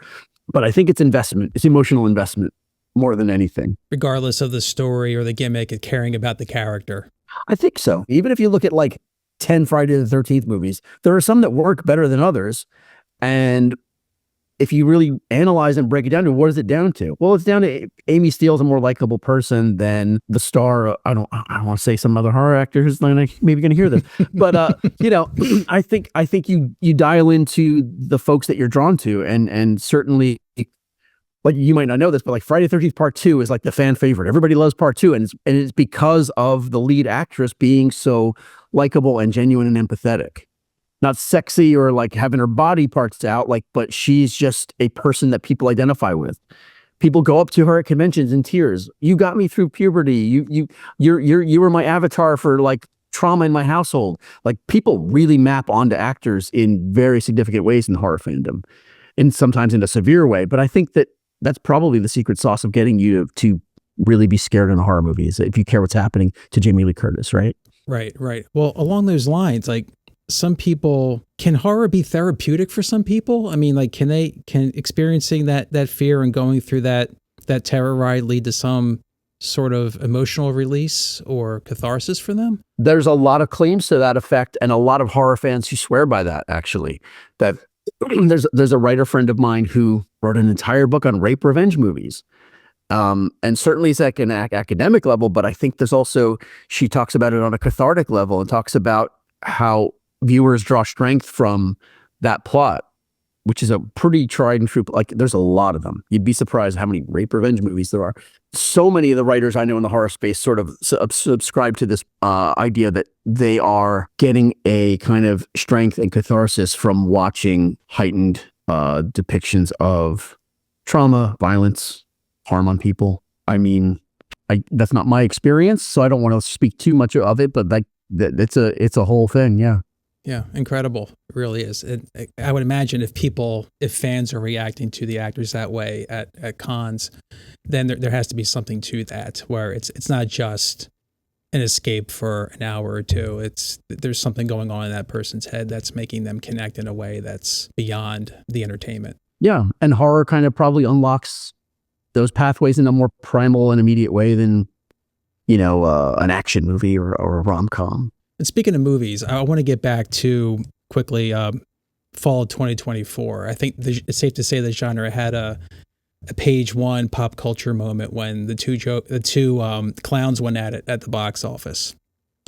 But I think it's investment. It's emotional investment more than anything. Regardless of the story or the gimmick, and caring about the character. I think so. Even if you look at like 10 Friday the 13th movies, there are some that work better than others. And if you really analyze and break it down to what is it down to? Well, it's down to Amy Steele's a more likable person than the star. I don't want to say some other horror actor who's maybe going to hear this, but I think you dial into the folks that you're drawn to, and certainly, like, you might not know this, but like Friday the 13th Part 2 is like the fan favorite. Everybody loves Part 2, and it's because of the lead actress being so likable and genuine and empathetic. Not sexy or like having her body parts out, but she's just a person that people identify with. People go up to her at conventions in tears. You got me through puberty. You were my avatar for like trauma in my household. Like people really map onto actors in very significant ways in horror fandom, and sometimes in a severe way. But I think that's probably the secret sauce of getting you to really be scared in a horror movie, is if you care what's happening to Jamie Lee Curtis, right? Right. Well, along those lines, like, some people, can horror be therapeutic for some people? I mean, like, can experiencing that fear and going through that terror ride lead to some sort of emotional release or catharsis for them? There's a lot of claims to that effect, and a lot of horror fans who swear by that, actually. That there's a writer friend of mine who wrote an entire book on rape revenge movies. And certainly it's at an academic level, but I think she talks about it on a cathartic level, and talks about how viewers draw strength from that plot, which is a pretty tried and true. Like, there's a lot of them. You'd be surprised how many rape revenge movies there are. So many of the writers I know in the horror space sort of subscribe to this idea that they are getting a kind of strength and catharsis from watching heightened depictions of trauma, violence, harm on people. I mean, that's not my experience, so I don't want to speak too much of it, but it's a whole thing. Yeah. Yeah, incredible. It really is. I would imagine if fans are reacting to the actors that way at cons, then there has to be something to that where it's not just an escape for an hour or two. There's something going on in that person's head that's making them connect in a way that's beyond the entertainment. Yeah, and horror kind of probably unlocks those pathways in a more primal and immediate way than, an action movie or a rom-com. And speaking of movies, I want to get back to quickly fall of 2024. I think it's safe to say the genre had a page one pop culture moment when the two clowns went at it at the box office.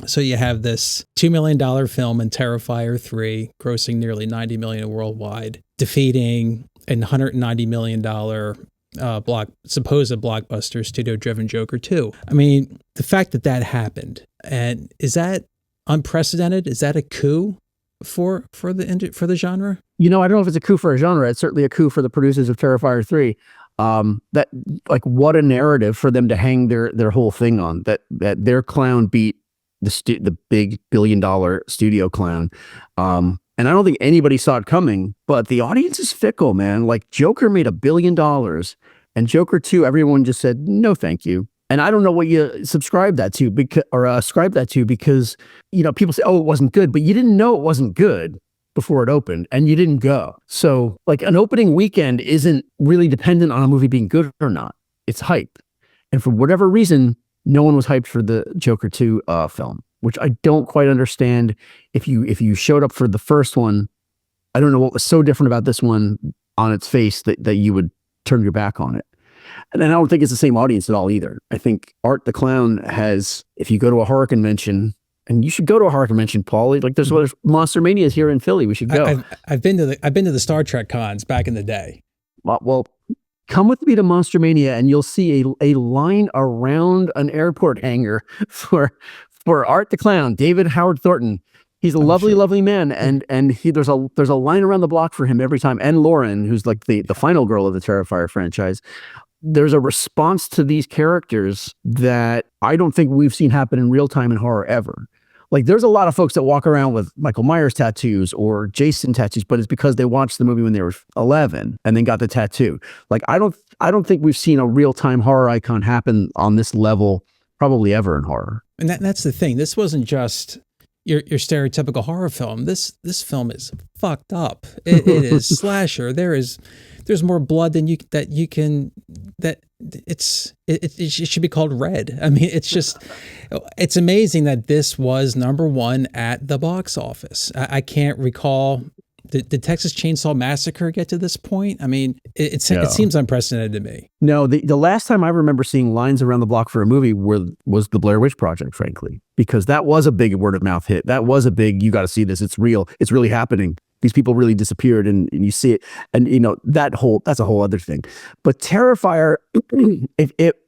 So you have this $2 million film in Terrifier 3, grossing nearly $90 million worldwide, defeating a $190 million supposed blockbuster studio-driven Joker 2. I mean, the fact that happened, and is that unprecedented? Is that a coup for the genre? I don't know if it's a coup for a genre. It's certainly a coup for the producers of Terrifier 3. That, like, what a narrative for them to hang their whole thing on, that their clown beat the big $1 billion studio clown. And I don't think anybody saw it coming, but the audience is fickle, man. Like, Joker made $1 billion, and Joker 2, everyone just said, no, thank you. And I don't know what you ascribe that to because, people say, oh, it wasn't good, but you didn't know it wasn't good before it opened, and you didn't go. So, like, an opening weekend isn't really dependent on a movie being good or not. It's hype. And for whatever reason, no one was hyped for the Joker 2 film, which I don't quite understand. If you showed up for the first one, I don't know what was so different about this one on its face that you would turn your back on it. And I don't think it's the same audience at all either. I think Art the Clown has, if you go to a horror convention, and you should go to a horror convention, Paul. Like, there's Monster Manias here in Philly. We should go. I've been to the Star Trek cons back in the day. Well, come with me to Monster Mania, and you'll see a line around an airport hangar for Art the Clown, David Howard Thornton. He's a lovely man, and there's a line around the block for him every time. And Lauren, who's like the final girl of the Terrifier franchise. There's a response to these characters that I don't think we've seen happen in real time in horror ever. Like, there's a lot of folks that walk around with Michael Myers tattoos or Jason tattoos, but it's because they watched the movie when they were 11 and then got the tattoo. Like, I don't think we've seen a real time horror icon happen on this level probably ever in horror. And that's the thing. This wasn't just your stereotypical horror film. This film is fucked up. It is slasher. There's more blood than it should be called Red. I mean, it's amazing that this was number one at the box office. I can't recall. Did Texas Chainsaw Massacre get to this point? I mean, it seems unprecedented to me. No, the last time I remember seeing lines around the block for a movie was the Blair Witch Project, frankly, because that was a big word of mouth hit. That was a big, you got to see this. It's real. It's really happening. These people really disappeared, and you see it. And, that's a whole other thing. But Terrifier,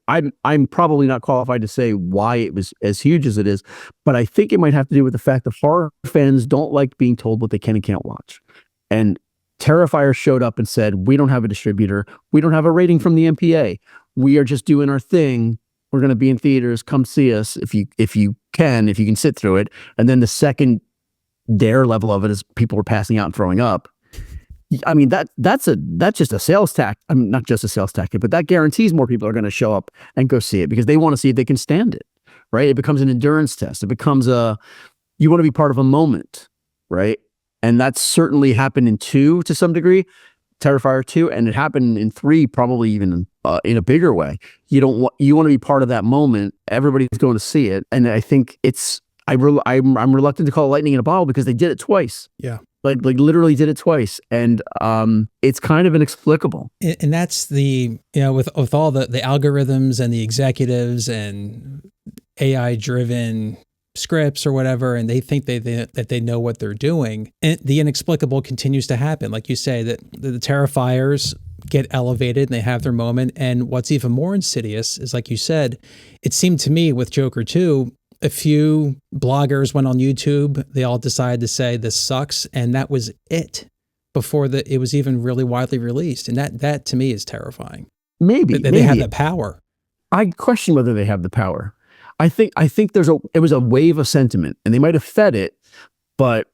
I'm probably not qualified to say why it was as huge as it is, but I think it might have to do with the fact that horror fans don't like being told what they can and can't watch. And Terrifier showed up and said, we don't have a distributor. We don't have a rating from the MPA. We are just doing our thing. We're going to be in theaters. Come see us if you can sit through it. And then the second dare level of it is people were passing out and throwing up. I mean, that's just a sales tactic. I mean, not just a sales tactic, but that guarantees more people are going to show up and go see it because they want to see if they can stand it, right? It becomes an endurance test. It becomes you want to be part of a moment, right? And that's certainly happened in 2 to some degree, Terrifier 2, and it happened in 3 probably even in a bigger way. You want to be part of that moment. Everybody's going to see it, and I think I'm reluctant to call it lightning in a bottle because they did it twice. Yeah. Like literally did it twice. And it's kind of inexplicable. And that's with all the algorithms and the executives and AI driven scripts or whatever, and they think that they know what they're doing. And the inexplicable continues to happen. Like you say, that the Terrifiers get elevated and they have their moment. And what's even more insidious is, like you said, it seemed to me with Joker 2, a few bloggers went on YouTube. They all decided to say this sucks, and that was it before it was even really widely released. And that to me is terrifying. Maybe they have the power. I question whether they have the power. I think it was a wave of sentiment, and they might have fed it, but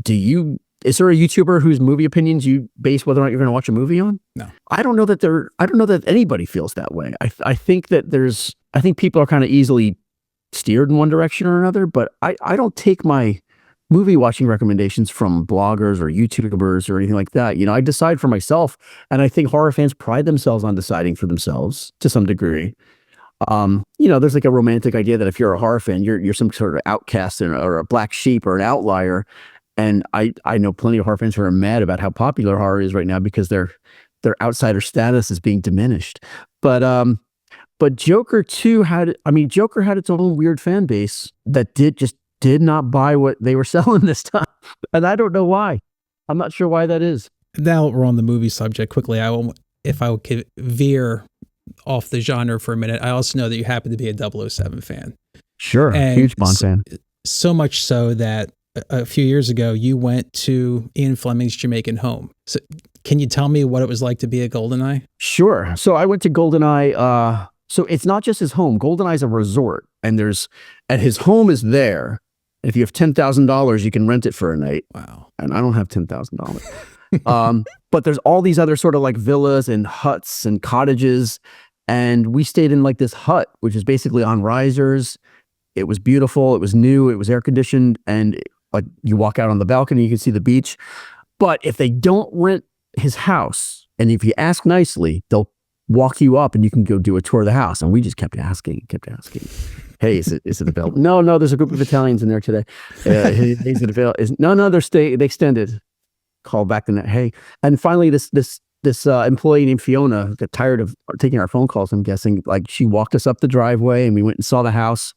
is there a YouTuber whose movie opinions you base whether or not you're going to watch a movie on? No. I don't know that anybody feels that way. I think people are kind of easily steered in one direction or another, but I don't take my movie watching recommendations from bloggers or YouTubers or anything like that. I decide for myself, and I think horror fans pride themselves on deciding for themselves to some degree. There's like a romantic idea that if you're a horror fan, you're some sort of outcast or a black sheep or an outlier. And I know plenty of horror fans who are mad about how popular horror is right now because their outsider status is being diminished. But Joker 2 Joker had its own weird fan base that did not buy what they were selling this time. And I don't know why. I'm not sure why that is. Now we're on the movie subject quickly. If I could veer off the genre for a minute, I also know that you happen to be a 007 fan. Sure. And huge Bond fan. So much so that a few years ago, you went to Ian Fleming's Jamaican home. So can you tell me what it was like to be at GoldenEye? Sure. So I went to GoldenEye. So it's not just his home. GoldenEye is a resort, and his home is there. If you have $10,000, you can rent it for a night. Wow. And I don't have $10,000. But there's all these other sort of like villas and huts and cottages. And we stayed in like this hut, which is basically on risers. It was beautiful. It was new. It was air conditioned. And like you walk out on the balcony, you can see the beach. But if they don't rent his house, and if you ask nicely, they'll walk you up and you can go do a tour of the house. And we just kept asking. Hey, is it available? No, there's a group of Italians in there today. Is it available? No, they extended. Call back the net. Hey, and finally this employee named Fiona got tired of taking our phone calls. I'm guessing, like, she walked us up the driveway and we went and saw the house.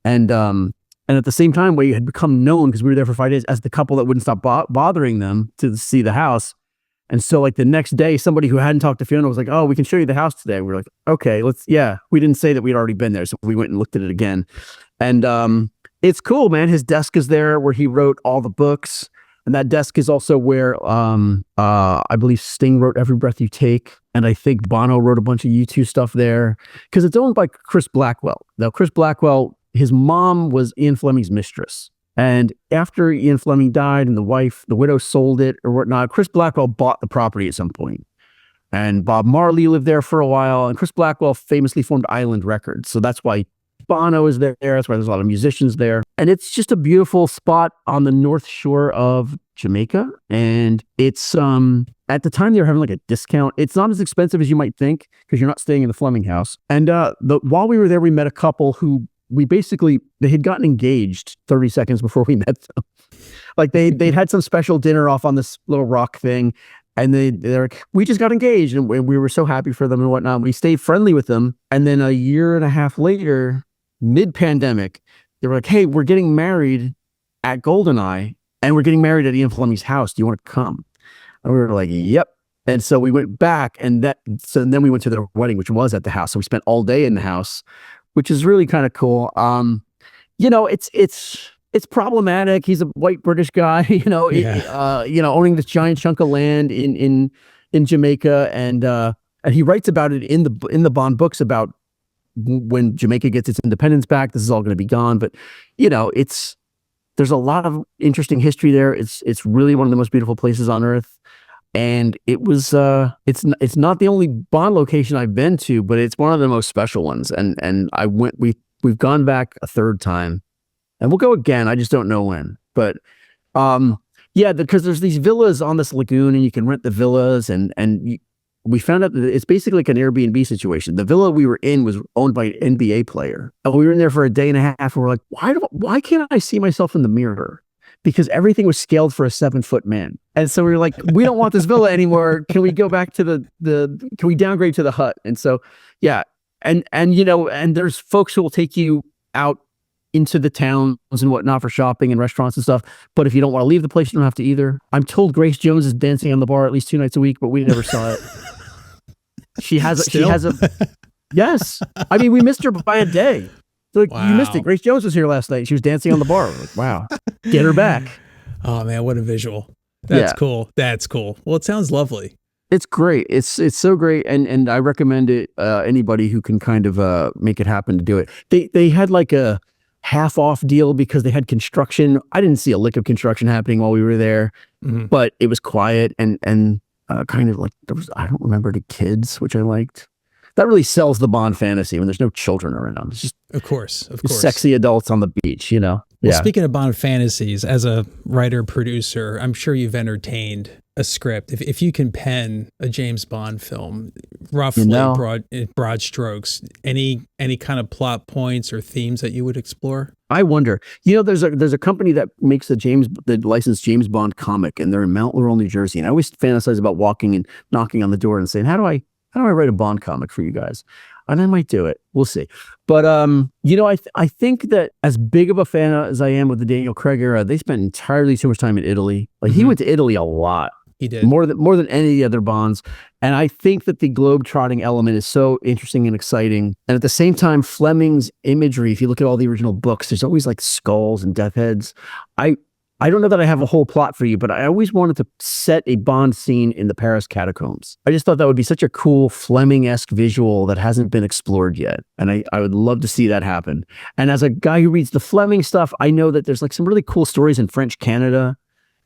And at the same time, we had become known because we were there for 5 days as the couple that wouldn't stop bothering them to see the house. And so like the next day, somebody who hadn't talked to Fiona was like, "Oh, we can show you the house today." We were like, "Okay, we didn't say that we'd already been there." So we went and looked at it again. And it's cool, man. His desk is there where he wrote all the books. And that desk is also where I believe Sting wrote Every Breath You Take. And I think Bono wrote a bunch of U2 stuff there because it's owned by Chris Blackwell. Now, Chris Blackwell, his mom was Ian Fleming's mistress. And after Ian Fleming died and the widow sold it or whatnot, Chris Blackwell bought the property at some point. And Bob Marley lived there for a while. And Chris Blackwell famously formed Island Records. So that's why Bono is there. That's why there's a lot of musicians there. And it's just a beautiful spot on the north shore of Jamaica. And it's, at the time they were having like a discount. It's not as expensive as you might think because you're not staying in the Fleming house. And while we were there, we met a couple who they had gotten engaged 30 seconds before we met them. Like they'd had some special dinner off on this little rock thing. And they're like, "We just got engaged." And we were so happy for them and whatnot. We stayed friendly with them. And then a year and a half later, mid-pandemic, they were like, "Hey, we're getting married at GoldenEye and we're getting married at Ian Fleming's house. Do you want to come?" And we were like, "Yep." And so we went back and then we went to their wedding, which was at the house. So we spent all day in the house, which is really kind of cool. It's problematic. He's a white British guy, owning this giant chunk of land in Jamaica. And he writes about it in the Bond books about when Jamaica gets its independence back, this is all going to be gone. But, there's a lot of interesting history there. It's really one of the most beautiful places on earth. And it was, it's not the only Bond location I've been to, but it's one of the most special ones. And we've gone back a third time and we'll go again. I just don't know when, but, because there's these villas on this lagoon and you can rent the villas we found out that it's basically like an Airbnb situation. The villa we were in was owned by an NBA player. And we were in there for a day and a half and we're like, why can't I see myself in the mirror? Because everything was scaled for a 7-foot man. And so we were like, we don't want this villa anymore. Can we go back to can we downgrade to the hut? And so, yeah. And there's folks who will take you out into the towns and whatnot for shopping and restaurants and stuff. But if you don't want to leave the place, you don't have to either. I'm told Grace Jones is dancing on the bar at least 2 nights a week, but we never saw it. She has a, yes. I mean, we missed her by a day. So like, wow. You missed it. Grace Jones was here last night. She was dancing on the bar. Like, wow, get her back. Oh man, what a visual. That's cool. That's cool. Well, it sounds lovely. It's great. It's so great. And I recommend it. Anybody who can kind of make it happen to do it. They had like a half off deal because they had construction. I didn't see a lick of construction happening while we were there, but it was quiet and kind of like there was, I don't remember the kids, which I liked. That really sells the Bond fantasy when there's no children around. It's just of course, sexy adults on the beach, you know? Well, speaking of Bond fantasies, as a writer, producer, I'm sure you've entertained a script. If you can pen a James Bond film, roughly broad strokes, any kind of plot points or themes that you would explore? I wonder. You know, there's a company that makes the licensed James Bond comic, and they're in Mount Laurel, New Jersey. And I always fantasize about walking and knocking on the door and saying, how do I write a Bond comic for you guys? And I might do it. We'll see. But, you know, I think that as big of a fan as I am with the Daniel Craig era, they spent entirely too much time in Italy. Like he went to Italy a lot. He did. More than any of the other Bonds. And I think that the globe-trotting element is so interesting and exciting. And at the same time, Fleming's imagery, if you look at all the original books, there's always like skulls and death heads. I don't know that I have a whole plot for you, but I always wanted to set a Bond scene in the Paris catacombs. I just thought that would be such a cool Fleming-esque visual that hasn't been explored yet. And I would love to see that happen. And as a guy who reads the Fleming stuff, I know that there's like some really cool stories in French Canada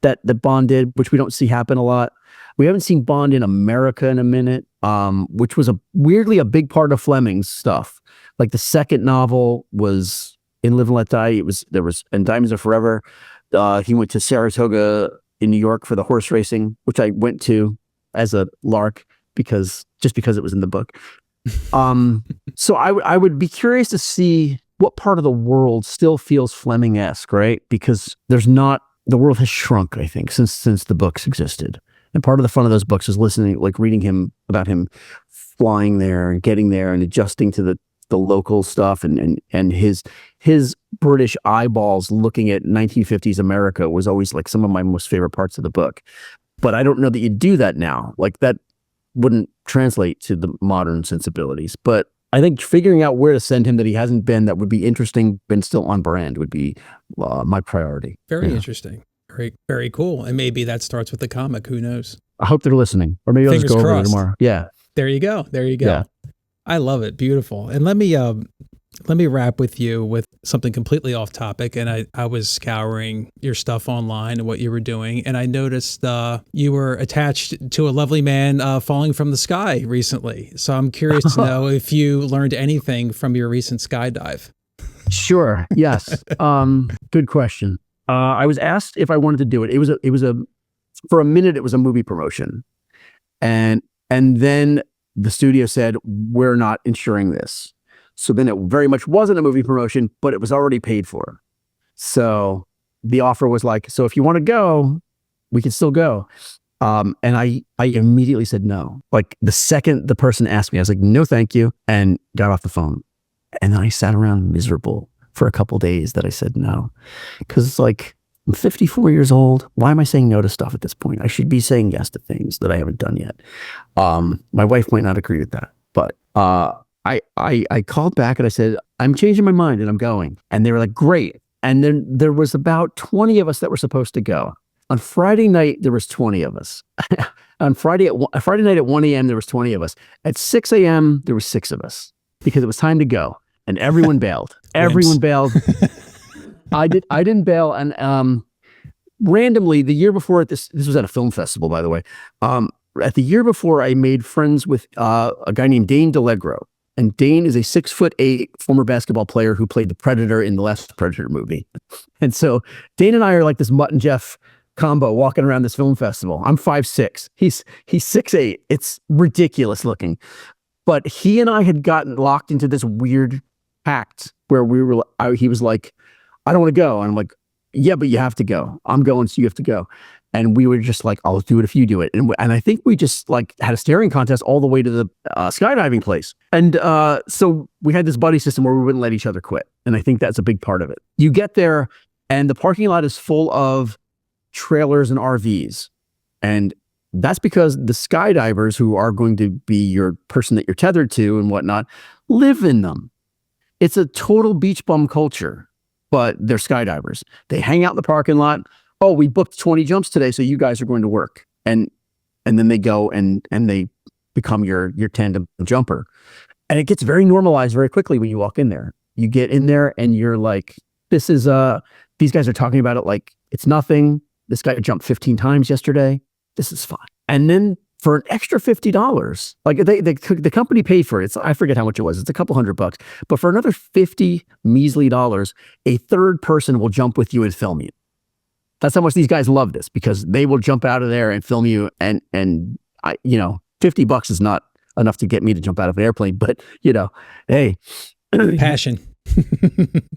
that Bond did, which we don't see happen a lot. We haven't seen Bond in America in a minute, which was weirdly a big part of Fleming's stuff. Like the second novel was In Live and Let Die. There was And Diamonds Are Forever. He went to Saratoga in New York for the horse racing, which I went to as a lark because it was in the book. So I would be curious to see what part of the world still feels Fleming-esque, right? Because the world has shrunk, I think, since the books existed. And part of the fun of those books is reading about him flying there and getting there and adjusting to the local stuff and his British eyeballs looking at 1950s America was always like some of my most favorite parts of the book. But I don't know that you do that now. Like that wouldn't translate to the modern sensibilities. But I think figuring out where to send him that he hasn't been that would be interesting and still on brand would be my priority. Very interesting. Very, very cool. And maybe that starts with the comic. Who knows? I hope they're listening. Or maybe I'll just go over there tomorrow. Yeah. There you go. Yeah. I love it. Beautiful. And let me wrap with you with something completely off topic. And I was scouring your stuff online and what you were doing. And I noticed you were attached to a lovely man falling from the sky recently. So I'm curious to know if you learned anything from your recent skydive. Sure. Yes. Good question. I was asked if I wanted to do it. For a minute, it was a movie promotion. And then the studio said, we're not insuring this. So then it very much wasn't a movie promotion, but it was already paid for. So the offer was like, so if you want to go, we can still go. And I immediately said no. Like the second the person asked me, I was like, no, thank you. And got off the phone. And then I sat around miserable for a couple days that I said no. Because it's like, I'm 54 years old. Why am I saying no to stuff at this point? I should be saying yes to things that I haven't done yet. My wife might not agree with that, but I called back and I said, I'm changing my mind and I'm going. And they were like, great. And then there was about 20 of us that were supposed to go. On Friday night, there was 20 of us. On Friday night at 1 a.m., there was 20 of us. At 6 a.m., there was 6 of us because it was time to go. And everyone bailed. Everyone bailed. I didn't bail. And randomly, the year before, this was at a film festival, by the way. At the year before, I made friends with a guy named Dane DeLegro. And Dane is a 6'8" former basketball player who played the Predator in the last Predator movie. And so Dane and I are like this Mutt and Jeff combo walking around this film festival. I'm 5'6". He's 6'8". It's ridiculous looking. But he and I had gotten locked into this weird pact where he was like, I don't want to go. And I'm like, yeah, but you have to go. I'm going, so you have to go. And we were just like, I'll do it if you do it. And I think we just like had a staring contest all the way to the skydiving place. And so we had this buddy system where we wouldn't let each other quit. And I think that's a big part of it. You get there and the parking lot is full of trailers and RVs. And that's because the skydivers who are going to be your person that you're tethered to and whatnot live in them. It's a total beach bum culture, but they're skydivers. They hang out in the parking lot. Oh, we booked 20 jumps today, so you guys are going to work. And then they go and they become your tandem jumper. And it gets very normalized very quickly when you walk in there. You get in there and you're like, these guys are talking about it like it's nothing. This guy jumped 15 times yesterday. This is fine. And then for an extra $50, like the company paid for it. I forget how much it was. It's a couple $100, but for another $50 measly, a third person will jump with you and film you. That's how much these guys love this, because they will jump out of there and film you. And I, $50 is not enough to get me to jump out of an airplane, but hey, passion.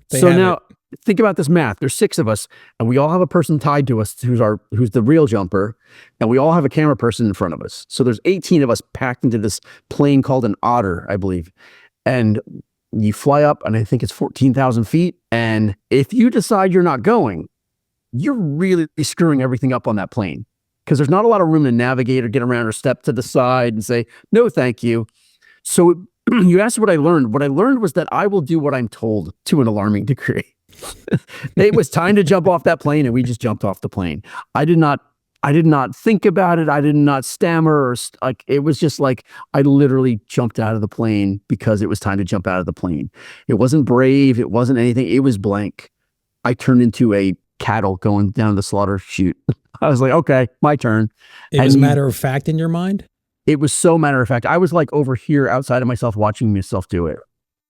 So now think about this math. There's 6 of us, and we all have a person tied to us who's the real jumper, and we all have a camera person in front of us. So there's 18 of us packed into this plane called an Otter, I believe. And you fly up, and I think it's 14,000 feet. And if you decide you're not going, you're really screwing everything up on that plane, because there's not a lot of room to navigate or get around or step to the side and say, no, thank you. So you asked what I learned. What I learned was that I will do what I'm told to an alarming degree. It was time to jump off that plane, and we just jumped off the plane. I did not think about it. I did not stammer it was just like I literally jumped out of the plane because it was time to jump out of the plane. It wasn't brave. It wasn't anything. It was blank. I turned into a cattle going down the slaughter chute. I was like, okay, my turn. It was matter of fact in your mind? It was so matter of fact. I was like over here outside of myself, watching myself do it.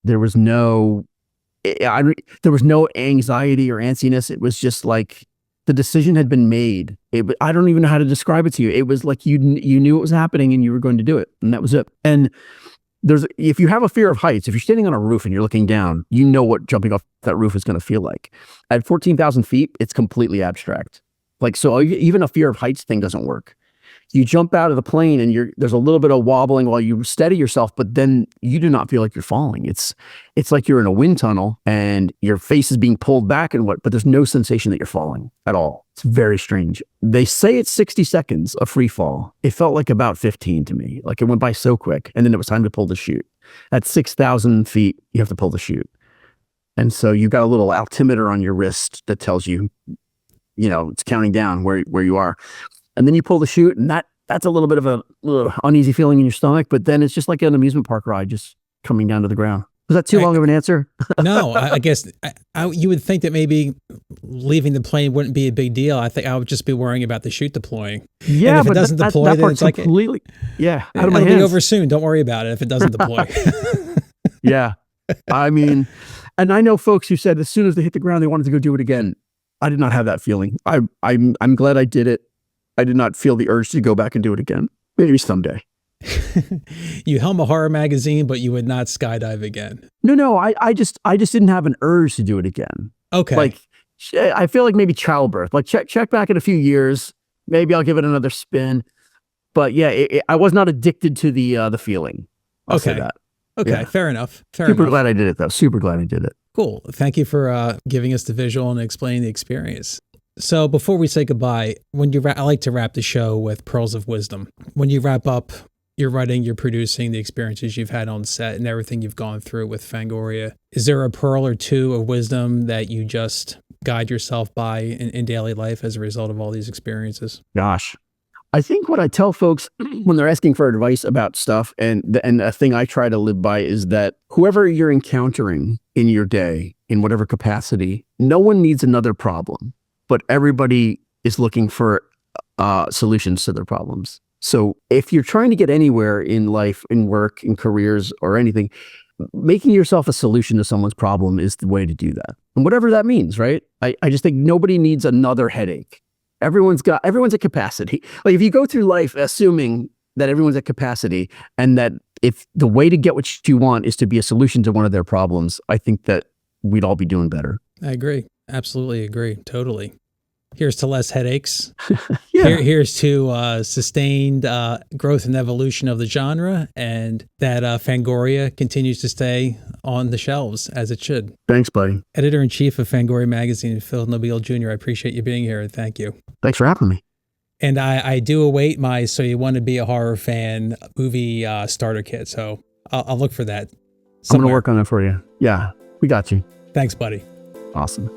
There was no anxiety or antsiness. It was just like the decision had been made. I don't even know how to describe it to you. It was like you knew what was happening and you were going to do it, and that was it. And if you have a fear of heights, if you're standing on a roof and you're looking down, you know what jumping off that roof is going to feel like. At 14,000 feet, it's completely abstract. So even a fear of heights thing doesn't work. You jump out of the plane and there's a little bit of wobbling while you steady yourself, but then you do not feel like you're falling. It's like you're in a wind tunnel and your face is being pulled back but there's no sensation that you're falling at all. It's very strange. They say it's 60 seconds of free fall. It felt like about 15 to me. Like it went by so quick, and then it was time to pull the chute. At 6,000 feet, you have to pull the chute. And so you've got a little altimeter on your wrist that tells you, it's counting down where you are. And then you pull the chute, and that's a little bit of a little uneasy feeling in your stomach, but then it's just like an amusement park ride, just coming down to the ground. Was that too long of an answer? No, I guess you would think that maybe leaving the plane wouldn't be a big deal. I think I would just be worrying about the chute deploying. Yeah, and if it doesn't deploy, then it's like completely, out of my hands. It'll be over soon. Don't worry about it if it doesn't deploy. Yeah, I mean, and I know folks who said as soon as they hit the ground, they wanted to go do it again. I did not have that feeling. I'm glad I did it. I did not feel the urge to go back and do it again. Maybe someday. You helm a horror magazine, but you would not skydive again. No. I just didn't have an urge to do it again. Okay. I feel like maybe childbirth. Check back in a few years. Maybe I'll give it another spin. But yeah, I was not addicted to the feeling. I'll say that. Okay. Yeah. Fair enough. Super glad I did it though. Super glad I did it. Cool. Thank you for giving us the visual and explaining the experience. So before we say goodbye, I like to wrap the show with pearls of wisdom. When you wrap up your writing, you're producing, the experiences you've had on set and everything you've gone through with Fangoria, is there a pearl or two of wisdom that you just guide yourself by in daily life as a result of all these experiences? Gosh, I think what I tell folks when they're asking for advice about stuff, and a thing I try to live by, is that whoever you're encountering in your day, in whatever capacity, no one needs another problem. But everybody is looking for solutions to their problems. So if you're trying to get anywhere in life, in work, in careers, or anything, making yourself a solution to someone's problem is the way to do that. And whatever that means, right? I just think nobody needs another headache. Everyone's at capacity. Like if you go through life assuming that everyone's at capacity, and that if the way to get what you want is to be a solution to one of their problems, I think that we'd all be doing better. I agree. Absolutely agree. Totally. Here's to less headaches. Yeah. Here's to sustained growth and evolution of the genre, and that Fangoria continues to stay on the shelves as it should. Thanks, buddy. Editor-in-Chief of Fangoria Magazine, Phil Nobile Jr., I appreciate you being here, and thank you. Thanks for having me. And I do await my So You Want to Be a Horror Fan movie starter kit, so I'll look for that somewhere. I'm going to work on it for you. Yeah, we got you. Thanks, buddy. Awesome.